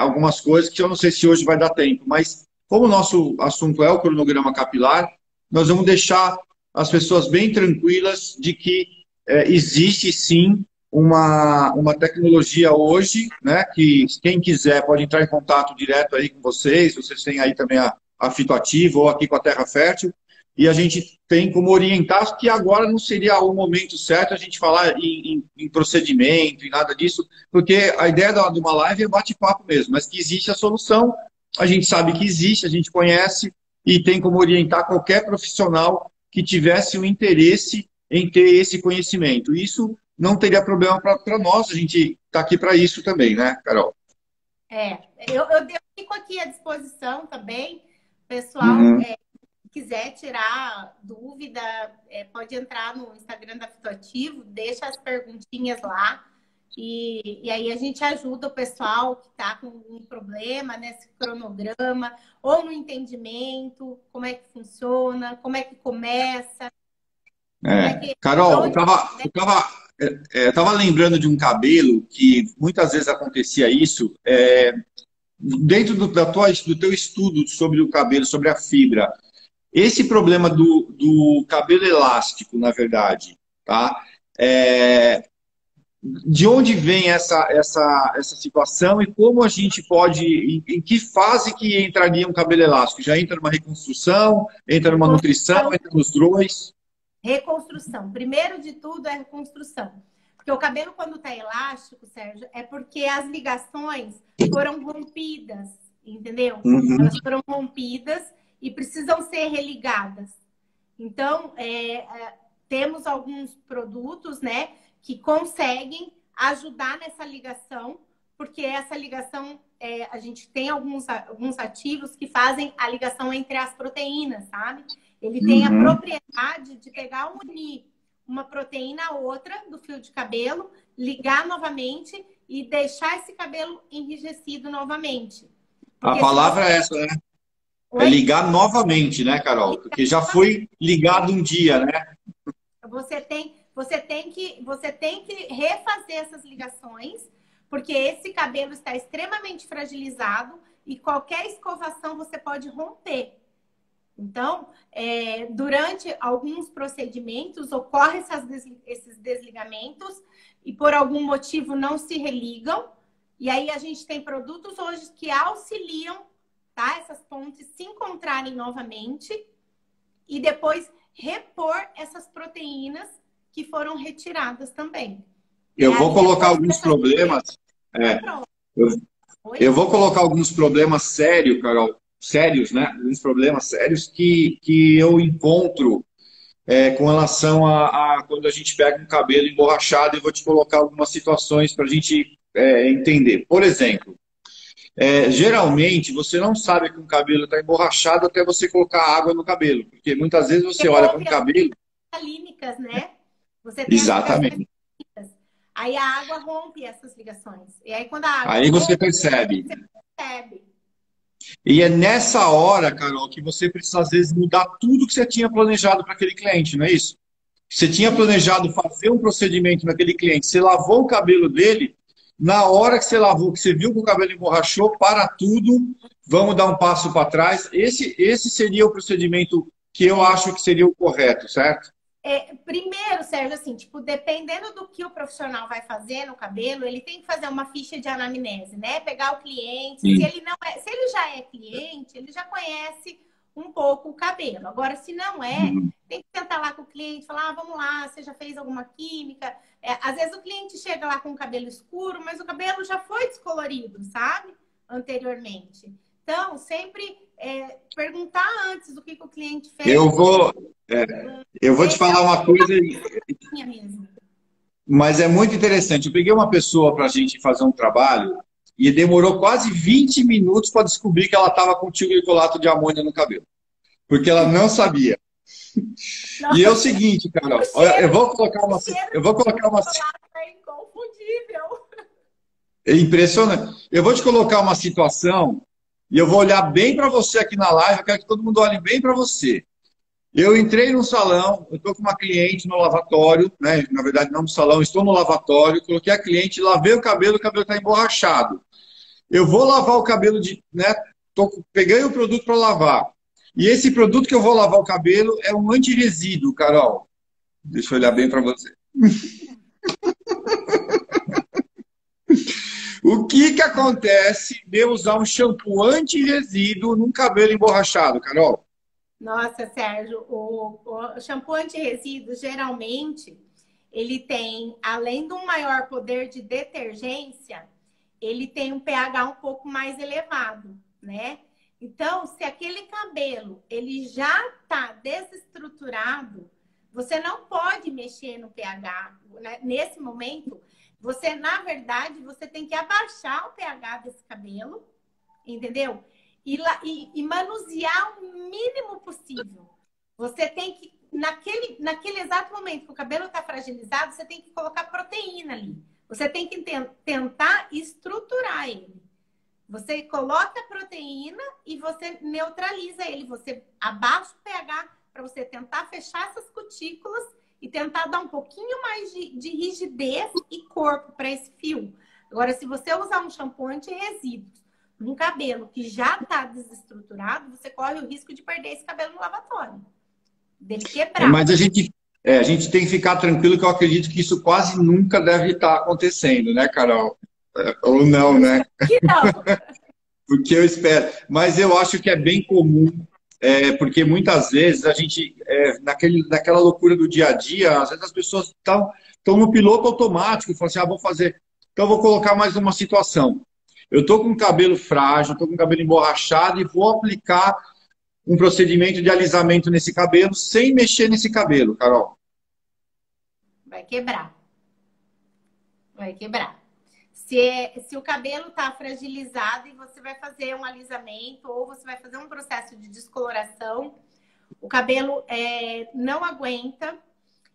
algumas coisas que eu não sei se hoje vai dar tempo, mas como o nosso assunto é o cronograma capilar, nós vamos deixar as pessoas bem tranquilas de que existe sim uma tecnologia hoje, né, que quem quiser pode entrar em contato direto aí com vocês têm aí também a Fitoativo ou aqui com a Terra Fértil, e a gente tem como orientar que agora não seria o momento certo a gente falar em procedimento, em nada disso, porque a ideia de uma live é bate-papo mesmo, mas que existe a solução, a gente sabe que existe, a gente conhece e tem como orientar qualquer profissional que tivesse o interesse em ter esse conhecimento. Isso não teria problema para nós, a gente está aqui para isso também, né, Carol? Eu fico aqui à disposição também, pessoal. Quiser tirar dúvida, pode entrar no Instagram da Fitoativo, deixa as perguntinhas lá e aí a gente ajuda o pessoal que está com um problema nesse cronograma ou no entendimento, como é que funciona, como é que começa. Carol, eu tava lembrando de um cabelo que muitas vezes acontecia isso, dentro do teu estudo sobre o cabelo, sobre a fibra. Esse problema do cabelo elástico, na verdade, tá? De onde vem essa situação e como a gente pode, em que fase que entraria um cabelo elástico? Já entra numa reconstrução, entra numa nutrição, entra nos dois? Reconstrução. Primeiro de tudo é reconstrução. Porque o cabelo, quando está elástico, Sérgio, é porque as ligações foram rompidas, entendeu? Elas foram rompidas e precisam ser religadas. Então, temos alguns produtos, né, que conseguem ajudar nessa ligação, porque essa ligação, a gente tem alguns ativos que fazem a ligação entre as proteínas, sabe? Ele tem a propriedade de unir uma proteína a outra do fio de cabelo, ligar novamente e deixar esse cabelo enrijecido novamente. Porque a palavra é essa, né? É ligar novamente, né, Carol? Porque já foi ligado um dia, né? Você tem que refazer essas ligações, porque esse cabelo está extremamente fragilizado e qualquer escovação você pode romper. Então, durante alguns procedimentos, ocorrem esses desligamentos e por algum motivo não se religam. E aí a gente tem produtos hoje que auxiliam, tá, essas pontes se encontrarem novamente e depois repor essas proteínas que foram retiradas também. Eu E vou aí, colocar depois alguns dessa problemas. tá É, pronto. eu, Oi? eu vou colocar alguns problemas sérios, Carol, sérios, né? Alguns problemas sérios que eu encontro com relação a quando a gente pega um cabelo emborrachado, e vou te colocar algumas situações para a gente entender. Por exemplo, geralmente você não sabe que um cabelo está emborrachado até você colocar água no cabelo, porque muitas vezes você Porque olha para um rompe as cabelo. salínicas, né? Você tem as ligações Exatamente. químicas. Aí a água rompe essas ligações. E aí, quando a água Aí você rompe, percebe. você percebe. E é nessa hora, Carol, que você precisa, às vezes, mudar tudo que você tinha planejado para aquele cliente, não é isso? Você tinha planejado fazer um procedimento naquele cliente, você lavou o cabelo dele, na hora que você lavou, que você viu que o cabelo emborrachou, para tudo, vamos dar um passo para trás. Esse seria o procedimento que eu acho que seria o correto, certo? Primeiro, Sérgio, assim, tipo, dependendo do que o profissional vai fazer no cabelo, ele tem que fazer uma ficha de anamnese, né? Pegar o cliente. Se Sim. ele não é, se ele já é cliente, ele já conhece um pouco o cabelo. Agora, se não é, tem que sentar lá com o cliente, falar, vamos lá, você já fez alguma química? Às vezes o cliente chega lá com o cabelo escuro, mas o cabelo já foi descolorido, sabe? Anteriormente. Então, sempre perguntar antes o que o cliente Eu fez. vou, eu vou te Esse é falar o uma coisa, minha mesmo. mas é muito interessante. Eu peguei uma pessoa para a gente fazer um trabalho e demorou quase 20 minutos para descobrir que ela estava com tioglifosfato de amônia no cabelo, porque ela não sabia. E é o Nossa, seguinte, o Carol, olha, cheiro, o cheiro eu do vou colocar uma, chocolate é inconfundível. é impressionante. Eu vou te colocar uma situação e eu vou olhar bem para você aqui na live. Eu quero que todo mundo olhe bem para você. Eu entrei no salão, eu estou com uma cliente no lavatório, né? Na verdade, não no salão, estou no lavatório, coloquei a cliente, lavei o cabelo está emborrachado. Eu vou lavar o cabelo né? Peguei o produto para lavar. E esse produto que eu vou lavar o cabelo é um anti-resíduo, Carol. Deixa eu olhar bem para você. O que acontece de eu usar um shampoo anti-resíduo num cabelo emborrachado, Carol? Nossa, Sérgio, o shampoo anti-resíduos, geralmente, ele tem, além de um maior poder de detergência, ele tem um pH um pouco mais elevado, né? Então, se aquele cabelo ele já está desestruturado, você não pode mexer no pH, né? Nesse momento. Você, na verdade, você tem que abaixar o pH desse cabelo, entendeu? E manusear o mínimo possível. Você tem que, naquele exato momento que o cabelo está fragilizado, você tem que colocar proteína ali. Você tem que tentar estruturar ele. Você coloca a proteína e você neutraliza ele. Você abaixa o pH para você tentar fechar essas cutículas e tentar dar um pouquinho mais de rigidez e corpo para esse fio. Agora, se você usar um shampoo anti-resíduos num cabelo que já está desestruturado, você corre o risco de perder esse cabelo no lavatório. Dele quebrar. Mas a gente tem que ficar tranquilo que eu acredito que isso quase nunca deve estar acontecendo, né, Carol? Ou não, né? Que não. Porque eu espero. Mas eu acho que é bem comum, porque muitas vezes a gente, naquela loucura do dia a dia, às vezes as pessoas estão no piloto automático, falam assim, vou fazer. Então, eu vou colocar mais uma situação. Eu estou com o cabelo frágil, estou com o cabelo emborrachado e vou aplicar um procedimento de alisamento nesse cabelo sem mexer nesse cabelo, Carol. Vai quebrar. Vai quebrar. Se o cabelo está fragilizado e você vai fazer um alisamento ou você vai fazer um processo de descoloração, o cabelo não aguenta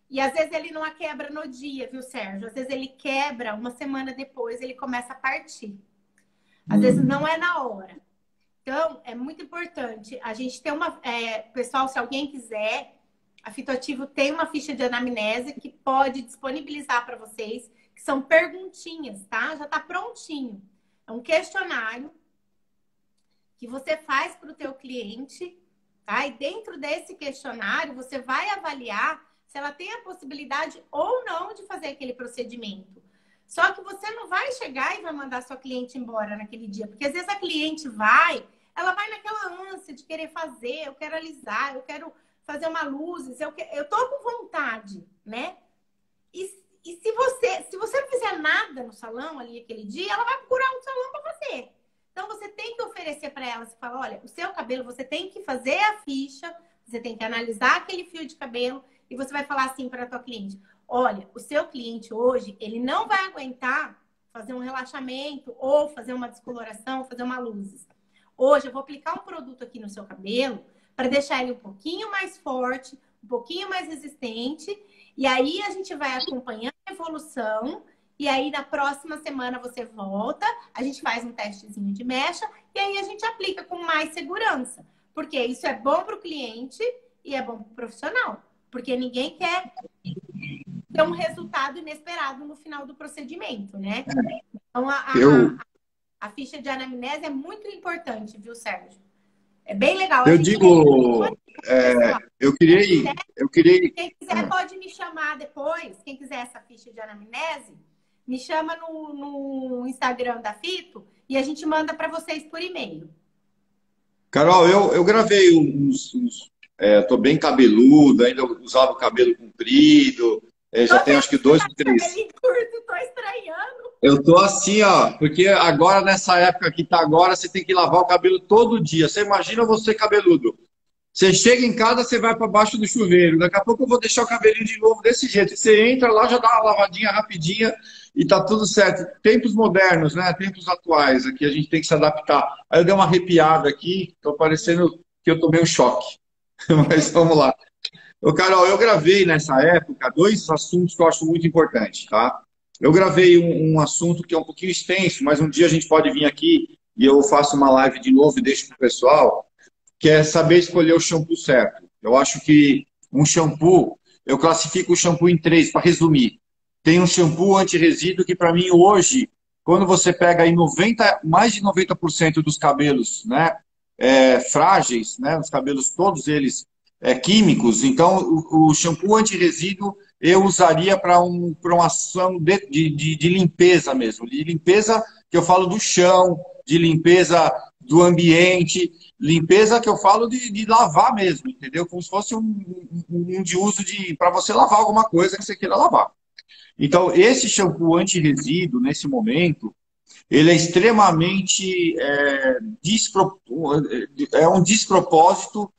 e às vezes ele não a quebra no dia, viu, Sérgio? Às vezes ele quebra uma semana depois, ele começa a partir. Às vezes não é na hora. Então, é muito importante. A gente tem uma... pessoal, se alguém quiser, a Fitoativo tem uma ficha de anamnese que pode disponibilizar para vocês, que são perguntinhas, tá? Já está prontinho. É um questionário que você faz para o teu cliente, tá? E dentro desse questionário, você vai avaliar se ela tem a possibilidade ou não de fazer aquele procedimento. Só que você não vai chegar e vai mandar sua cliente embora naquele dia. Porque às vezes a cliente ela vai naquela ânsia de querer fazer, eu quero alisar, eu quero fazer uma luz, eu tô com vontade, né? E se você não fizer nada no salão ali aquele dia, ela vai procurar um salão para você. Então, você tem que oferecer para ela, você fala, olha, o seu cabelo, você tem que fazer a ficha, você tem que analisar aquele fio de cabelo e você vai falar assim para a tua cliente, olha, o seu cliente hoje, ele não vai aguentar fazer um relaxamento ou fazer uma descoloração, fazer uma luz. Hoje, eu vou aplicar um produto aqui no seu cabelo para deixar ele um pouquinho mais forte, um pouquinho mais resistente. E aí, a gente vai acompanhando a evolução. E aí, na próxima semana, você volta, a gente faz um testezinho de mecha e aí a gente aplica com mais segurança. Porque isso é bom para o cliente e é bom para o profissional. Porque ninguém quer ter um resultado inesperado no final do procedimento, né? Então, a ficha de anamnese é muito importante, viu, Sérgio? É bem legal. Eu digo, eu queria... Quem quiser pode me chamar depois. Quem quiser essa ficha de anamnese, me chama no Instagram da Fito e a gente manda para vocês por e-mail. Carol, eu gravei tô bem cabeludo, ainda usava o cabelo comprido, já tenho acho que 2 ou 3. Cabelinho curto, tô estranhando. Eu tô assim, ó, porque agora, nessa época que tá agora, você tem que lavar o cabelo todo dia. Você imagina você cabeludo. Você chega em casa, você vai para baixo do chuveiro. Daqui a pouco eu vou deixar o cabelinho de novo desse jeito. Você entra lá, já dá uma lavadinha rapidinha e tá tudo certo. Tempos modernos, né? Tempos atuais, aqui a gente tem que se adaptar. Aí eu dei uma arrepiada aqui, tô parecendo que eu tomei um choque. Mas vamos lá. Ô, Carol, eu gravei nessa época 2 assuntos que eu acho muito importantes, tá? Eu gravei um assunto que é um pouquinho extenso, mas um dia a gente pode vir aqui e eu faço uma live de novo e deixo pro pessoal, que é saber escolher o shampoo certo. Eu acho que um shampoo, eu classifico o shampoo em 3, para resumir. Tem um shampoo anti-resíduo que, para mim, hoje, quando você pega aí mais de 90% dos cabelos, né, frágeis, né, os cabelos todos eles químicos, então o shampoo anti-resíduo eu usaria para uma ação de limpeza mesmo. De limpeza que eu falo do chão, de limpeza do ambiente, limpeza que eu falo de lavar mesmo, entendeu? Como se fosse um de uso para você lavar alguma coisa que você queira lavar. Então, esse shampoo anti-resíduo, nesse momento, ele é extremamente um despropósito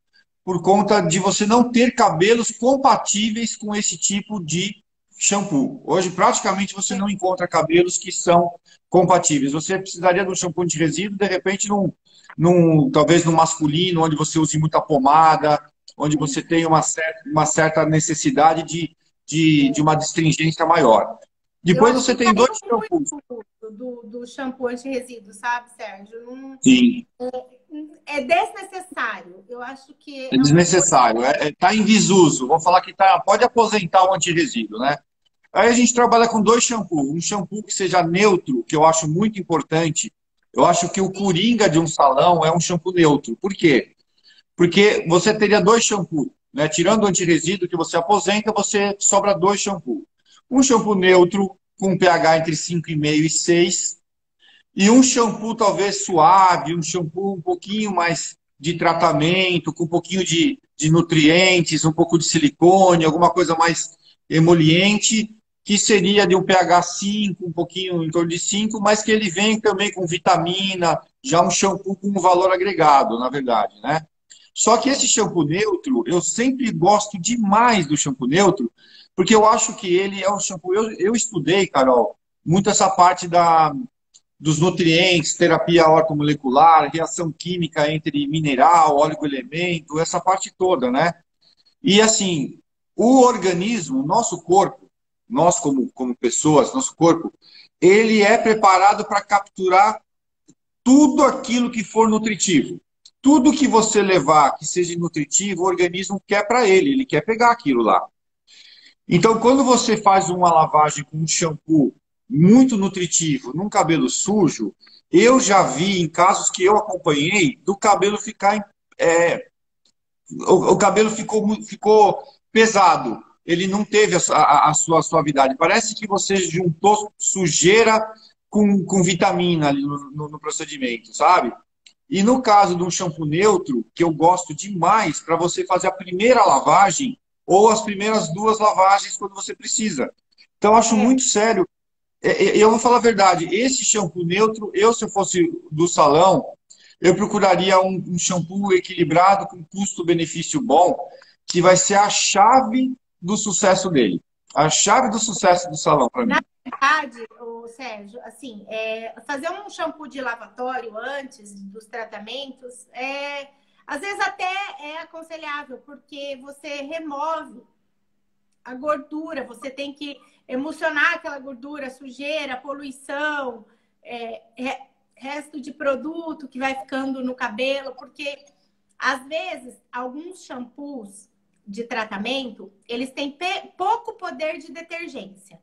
por conta de você não ter cabelos compatíveis com esse tipo de shampoo. Hoje, praticamente, você não encontra cabelos que são compatíveis. Você precisaria de um shampoo de resíduo, de repente, talvez no masculino, onde você use muita pomada, onde você tem uma certa necessidade de uma astringência maior. Depois você tem 2 shampoos. Do shampoo anti-resíduo, sabe, Sérgio? Sim. É desnecessário. Eu acho que é desnecessário. Está em desuso. Vamos falar que pode aposentar o anti-resíduo, né? Aí a gente trabalha com 2 shampoos. Um shampoo que seja neutro, que eu acho muito importante. Eu acho que o coringa de um salão é um shampoo neutro. Por quê? Porque você teria 2 shampoos, né? Tirando o anti-resíduo que você aposenta, você sobra 2 shampoos. Um shampoo neutro com pH entre 5,5 e 6. E um shampoo talvez suave, um shampoo um pouquinho mais de tratamento, com um pouquinho de nutrientes, um pouco de silicone, alguma coisa mais emoliente, que seria de um pH 5, um pouquinho em torno de 5, mas que ele vem também com vitamina, já um shampoo com um valor agregado, na verdade, né? Só que esse shampoo neutro, eu sempre gosto demais do shampoo neutro, porque eu acho que ele é um shampoo... Eu estudei, Carol, muito essa parte dos nutrientes, terapia ortomolecular, reação química entre mineral, oligoelemento, essa parte toda, né? E assim, o organismo, nosso corpo, nós como pessoas, nosso corpo, ele é preparado para capturar tudo aquilo que for nutritivo. Tudo que você levar que seja nutritivo, o organismo quer para ele quer pegar aquilo lá. Então, quando você faz uma lavagem com um shampoo muito nutritivo num cabelo sujo, eu já vi em casos que eu acompanhei do cabelo ficar... o cabelo ficou pesado. Ele não teve a sua suavidade. Parece que você juntou sujeira com vitamina ali no procedimento, sabe? E no caso de um shampoo neutro, que eu gosto demais, para você fazer a primeira lavagem ou as primeiras 2 lavagens quando você precisa. Então, eu acho muito sério. Eu vou falar a verdade, esse shampoo neutro, se eu fosse do salão, eu procuraria um shampoo equilibrado, com custo-benefício bom, que vai ser a chave do sucesso dele. A chave do sucesso do salão, para mim. Na verdade, Sérgio, assim, fazer um shampoo de lavatório antes dos tratamentos, às vezes até é aconselhável, porque você remove a gordura, você tem que emulsionar aquela gordura, sujeira, poluição, resto de produto que vai ficando no cabelo, porque às vezes alguns shampoos de tratamento, eles têm pouco poder de detergência.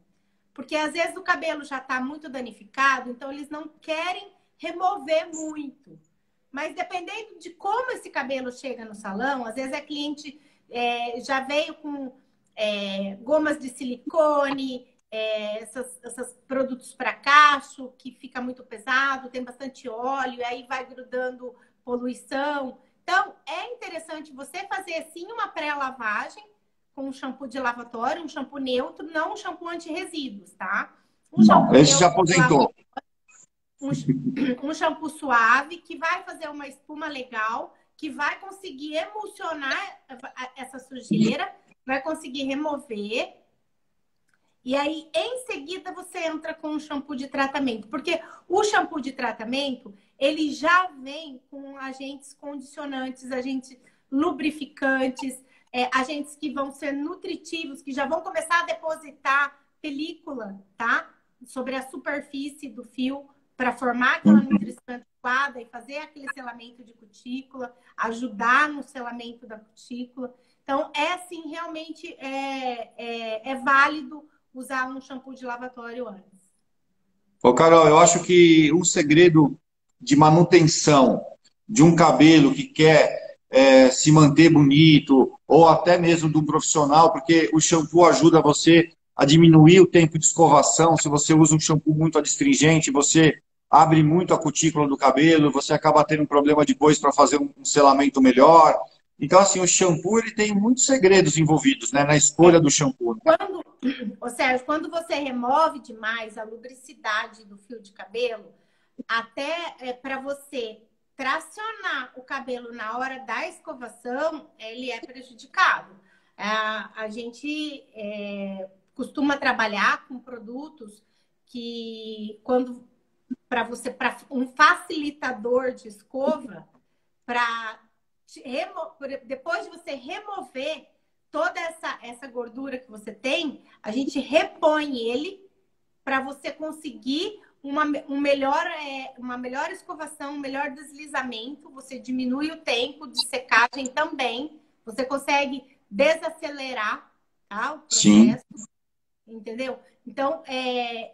Porque às vezes o cabelo já está muito danificado, então eles não querem remover muito. Mas dependendo de como esse cabelo chega no salão, às vezes a cliente já veio com gomas de silicone, esses produtos para cacho, que fica muito pesado, tem bastante óleo, aí vai grudando poluição. Então, é interessante você fazer sim uma pré-lavagem com um shampoo de lavatório, um shampoo neutro, não um shampoo anti-resíduos, tá? Não, esse já aposentou. Um shampoo suave, que vai fazer uma espuma legal, que vai conseguir emulsionar essa sujeira, vai conseguir remover. E aí, em seguida, você entra com o shampoo de tratamento. Porque o shampoo de tratamento, ele já vem com agentes condicionantes, agentes lubrificantes, agentes que vão ser nutritivos, que já vão começar a depositar película, tá? Sobre a superfície do fio, para formar aquela nutrição adequada e fazer aquele selamento de cutícula, ajudar no selamento da cutícula. Então, sim, realmente é válido usar um shampoo de lavatório antes. Ô, Carol, eu acho que um segredo de manutenção de um cabelo que quer se manter bonito, ou até mesmo de um profissional, porque o shampoo ajuda você a diminuir o tempo de escovação. Se você usa um shampoo muito adstringente, você abre muito a cutícula do cabelo, você acaba tendo um problema depois para fazer um selamento melhor. Então, assim, o shampoo ele tem muitos segredos envolvidos, né, na escolha do shampoo. Sérgio, quando você remove demais a lubricidade do fio de cabelo, até para você tracionar o cabelo na hora da escovação, ele é prejudicado. A gente costuma trabalhar com produtos que, para um facilitador de escova, depois de você remover toda essa gordura que você tem, a gente repõe ele para você conseguir uma melhor escovação, um melhor deslizamento. Você diminui o tempo de secagem também. Você consegue desacelerar, tá, o processo. Sim. Entendeu? Então,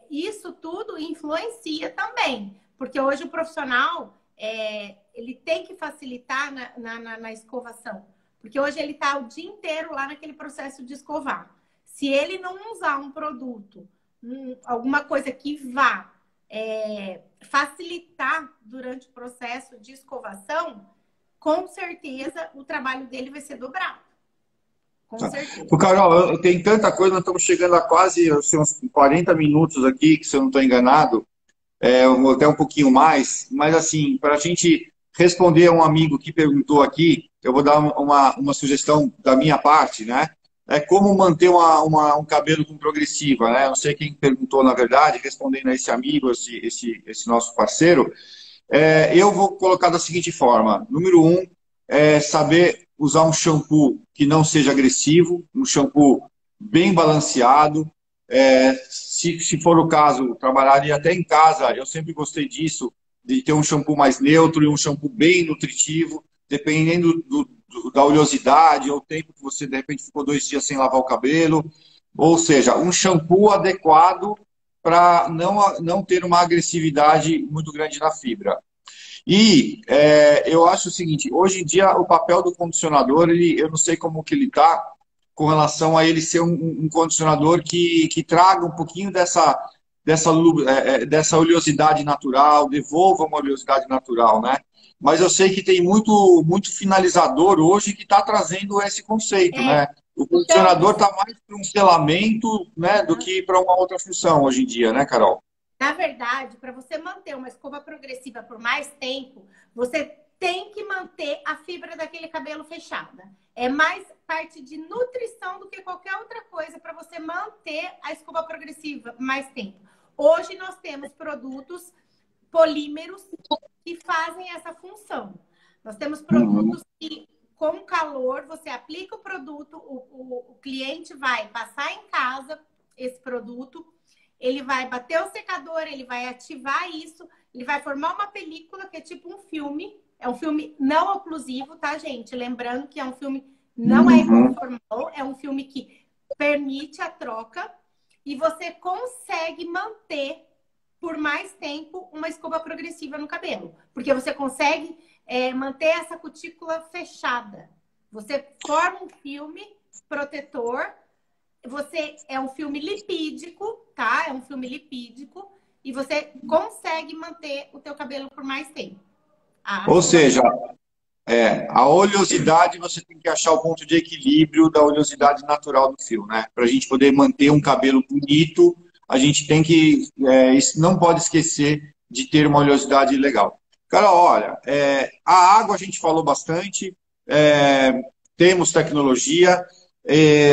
isso tudo influencia também. Porque hoje o profissional, ele tem que facilitar na escovação. Porque hoje ele está o dia inteiro lá naquele processo de escovar. Se ele não usar um produto, alguma coisa que vá facilitar durante o processo de escovação, com certeza o trabalho dele vai ser dobrado. Com certeza. Carol, eu tenho tanta coisa, nós estamos chegando a quase uns 40 minutos aqui, que se eu não estou enganado, até um pouquinho mais, mas assim, para a gente responder a um amigo que perguntou aqui, eu vou dar uma sugestão da minha parte, né? Como manter um cabelo com progressiva, né? Eu não sei quem perguntou, na verdade, respondendo a esse amigo, esse nosso parceiro. Eu vou colocar da seguinte forma. Número 1, saber usar um shampoo que não seja agressivo, um shampoo bem balanceado. Se for o caso, trabalharia até em casa. Eu sempre gostei disso, de ter um shampoo mais neutro e um shampoo bem nutritivo, dependendo da oleosidade ou o tempo que você, de repente, ficou 2 dias sem lavar o cabelo. Ou seja, um shampoo adequado para não ter uma agressividade muito grande na fibra. E eu acho o seguinte, hoje em dia o papel do condicionador, eu não sei como que ele está com relação a ele ser um condicionador que traga um pouquinho dessa oleosidade natural, devolva uma oleosidade natural, né? Mas eu sei que tem muito finalizador hoje que está trazendo esse conceito, né? O condicionador está mais para um selamento, né, do que para uma outra função hoje em dia, né, Carol? Na verdade, para você manter uma escova progressiva por mais tempo, você tem que manter a fibra daquele cabelo fechada. É mais parte de nutrição do que qualquer outra coisa para você manter a escova progressiva mais tempo. Hoje nós temos produtos polímeros que fazem essa função. Nós temos produtos que, com calor, você aplica o produto, o cliente vai passar em casa esse produto, ele vai bater o secador, ele vai ativar isso, ele vai formar uma película que é tipo um filme. É um filme não oclusivo, tá, gente? Lembrando que é um filme não é conformal, é um filme que permite a troca e você consegue manter por mais tempo uma escova progressiva no cabelo. Porque você consegue manter essa cutícula fechada. Você forma um filme protetor, é um filme lipídico, tá? É um filme lipídico e você consegue manter o teu cabelo por mais tempo. Ou seja, a oleosidade, você tem que achar o ponto de equilíbrio da oleosidade natural do fio, né? Para a gente poder manter um cabelo bonito, a gente tem que, não pode esquecer de ter uma oleosidade legal. Cara, olha, a água a gente falou bastante, temos tecnologia,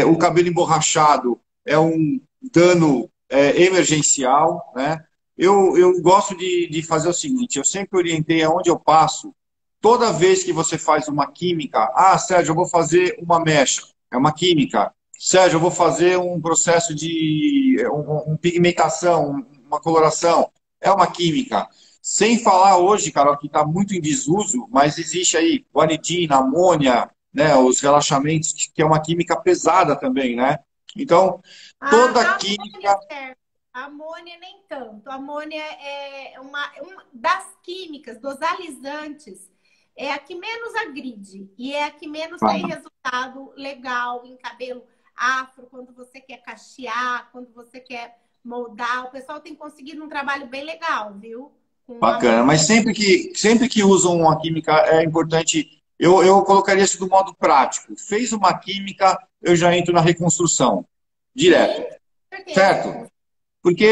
o cabelo emborrachado é um dano emergencial, né? Eu gosto de fazer o seguinte, eu sempre orientei aonde eu passo, toda vez que você faz uma química, Sérgio, eu vou fazer uma mecha, é uma química. Sérgio, eu vou fazer um processo de pigmentação, uma coloração, é uma química. Sem falar hoje, Carol, que está muito em desuso, mas existe aí guanidina, amônia, né, os relaxamentos, que é uma química pesada também, né? Então, toda química... A amônia nem tanto. A amônia é uma das químicas, dos alisantes, é a que menos agride e é a que menos tem resultado legal em cabelo afro, quando você quer cachear, quando você quer moldar. O pessoal tem conseguido um trabalho bem legal, viu? Bacana, mas sempre que usam uma química é importante. Eu colocaria isso do modo prático. Fez uma química, eu já entro na reconstrução. Direto. Sim, certo? Porque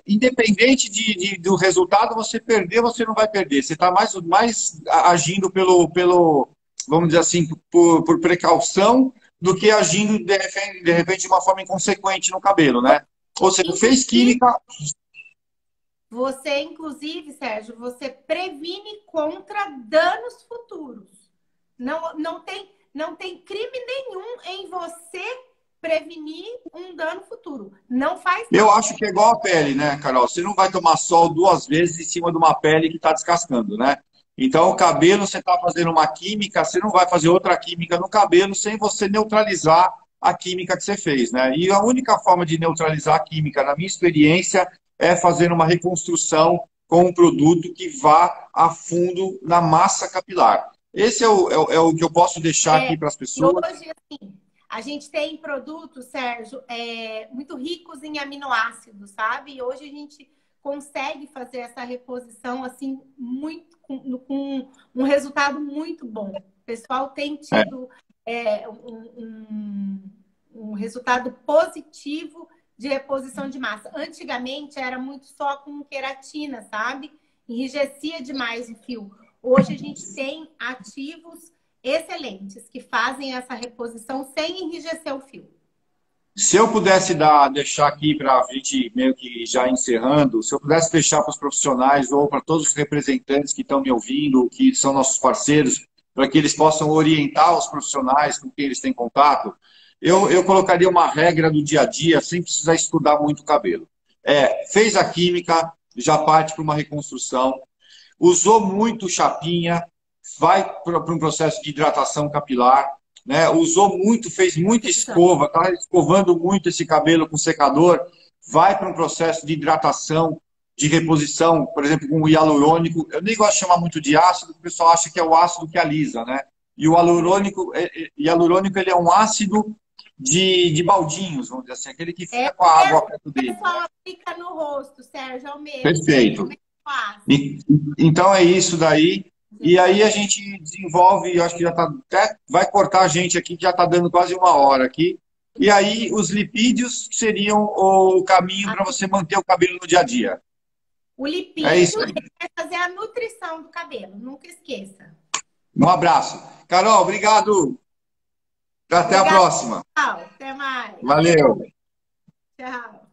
independente do resultado, você perder, você não vai perder. Você está mais agindo pelo, vamos dizer assim, por precaução, do que agindo, de repente, de uma forma inconsequente no cabelo, né? Ou seja, fez química... Você, inclusive, Sérgio, você previne contra danos futuros. Não tem crime nenhum em você prevenir um dano futuro. Não faz nada. Eu acho que é igual a pele, né, Carol? Você não vai tomar sol 2 vezes em cima de uma pele que está descascando, né? Então, o cabelo, você está fazendo uma química, você não vai fazer outra química no cabelo sem você neutralizar a química que você fez, né? E a única forma de neutralizar a química, na minha experiência, é fazer uma reconstrução com um produto que vá a fundo na massa capilar. Esse é o que eu posso deixar aqui para as pessoas. Hoje, assim, a gente tem produtos, Sérgio, muito ricos em aminoácidos, sabe? E hoje a gente consegue fazer essa reposição assim com um resultado muito bom. O pessoal tem tido um resultado positivo de reposição de massa. Antigamente era muito só com queratina, sabe? Enrijecia demais o fio. Hoje a gente tem ativos excelentes que fazem essa reposição sem enrijecer o fio. Se eu pudesse deixar aqui para a gente meio que já encerrando, se eu pudesse deixar para os profissionais ou para todos os representantes que estão me ouvindo, que são nossos parceiros, para que eles possam orientar os profissionais com quem eles têm contato, eu colocaria uma regra do dia a dia, sem precisar estudar muito o cabelo. Fez a química, já parte para uma reconstrução. Usou muito chapinha, vai para um processo de hidratação capilar. Né? Usou muito, fez muita escova, está escovando muito esse cabelo com secador, vai para um processo de hidratação, de reposição, por exemplo, com o hialurônico. Eu nem gosto de chamar muito de ácido, porque o pessoal acha que é o ácido que alisa, né? E o hialurônico ele é um ácido de baldinhos, vamos dizer assim, aquele que fica com a água perto dele. O pessoal aplica no rosto, Sérgio, é o mesmo. Perfeito. Então é isso daí. E aí a gente desenvolve, eu acho que já tá até vai cortar a gente aqui, que já está dando quase uma hora aqui. E aí os lipídios seriam o caminho para você manter o cabelo no dia a dia. O É isso lipídio aí. é fazer a nutrição do cabelo, nunca esqueça. Um abraço. Carol, obrigado. Até a Obrigada, próxima. tchau. Até mais. Valeu. Tchau.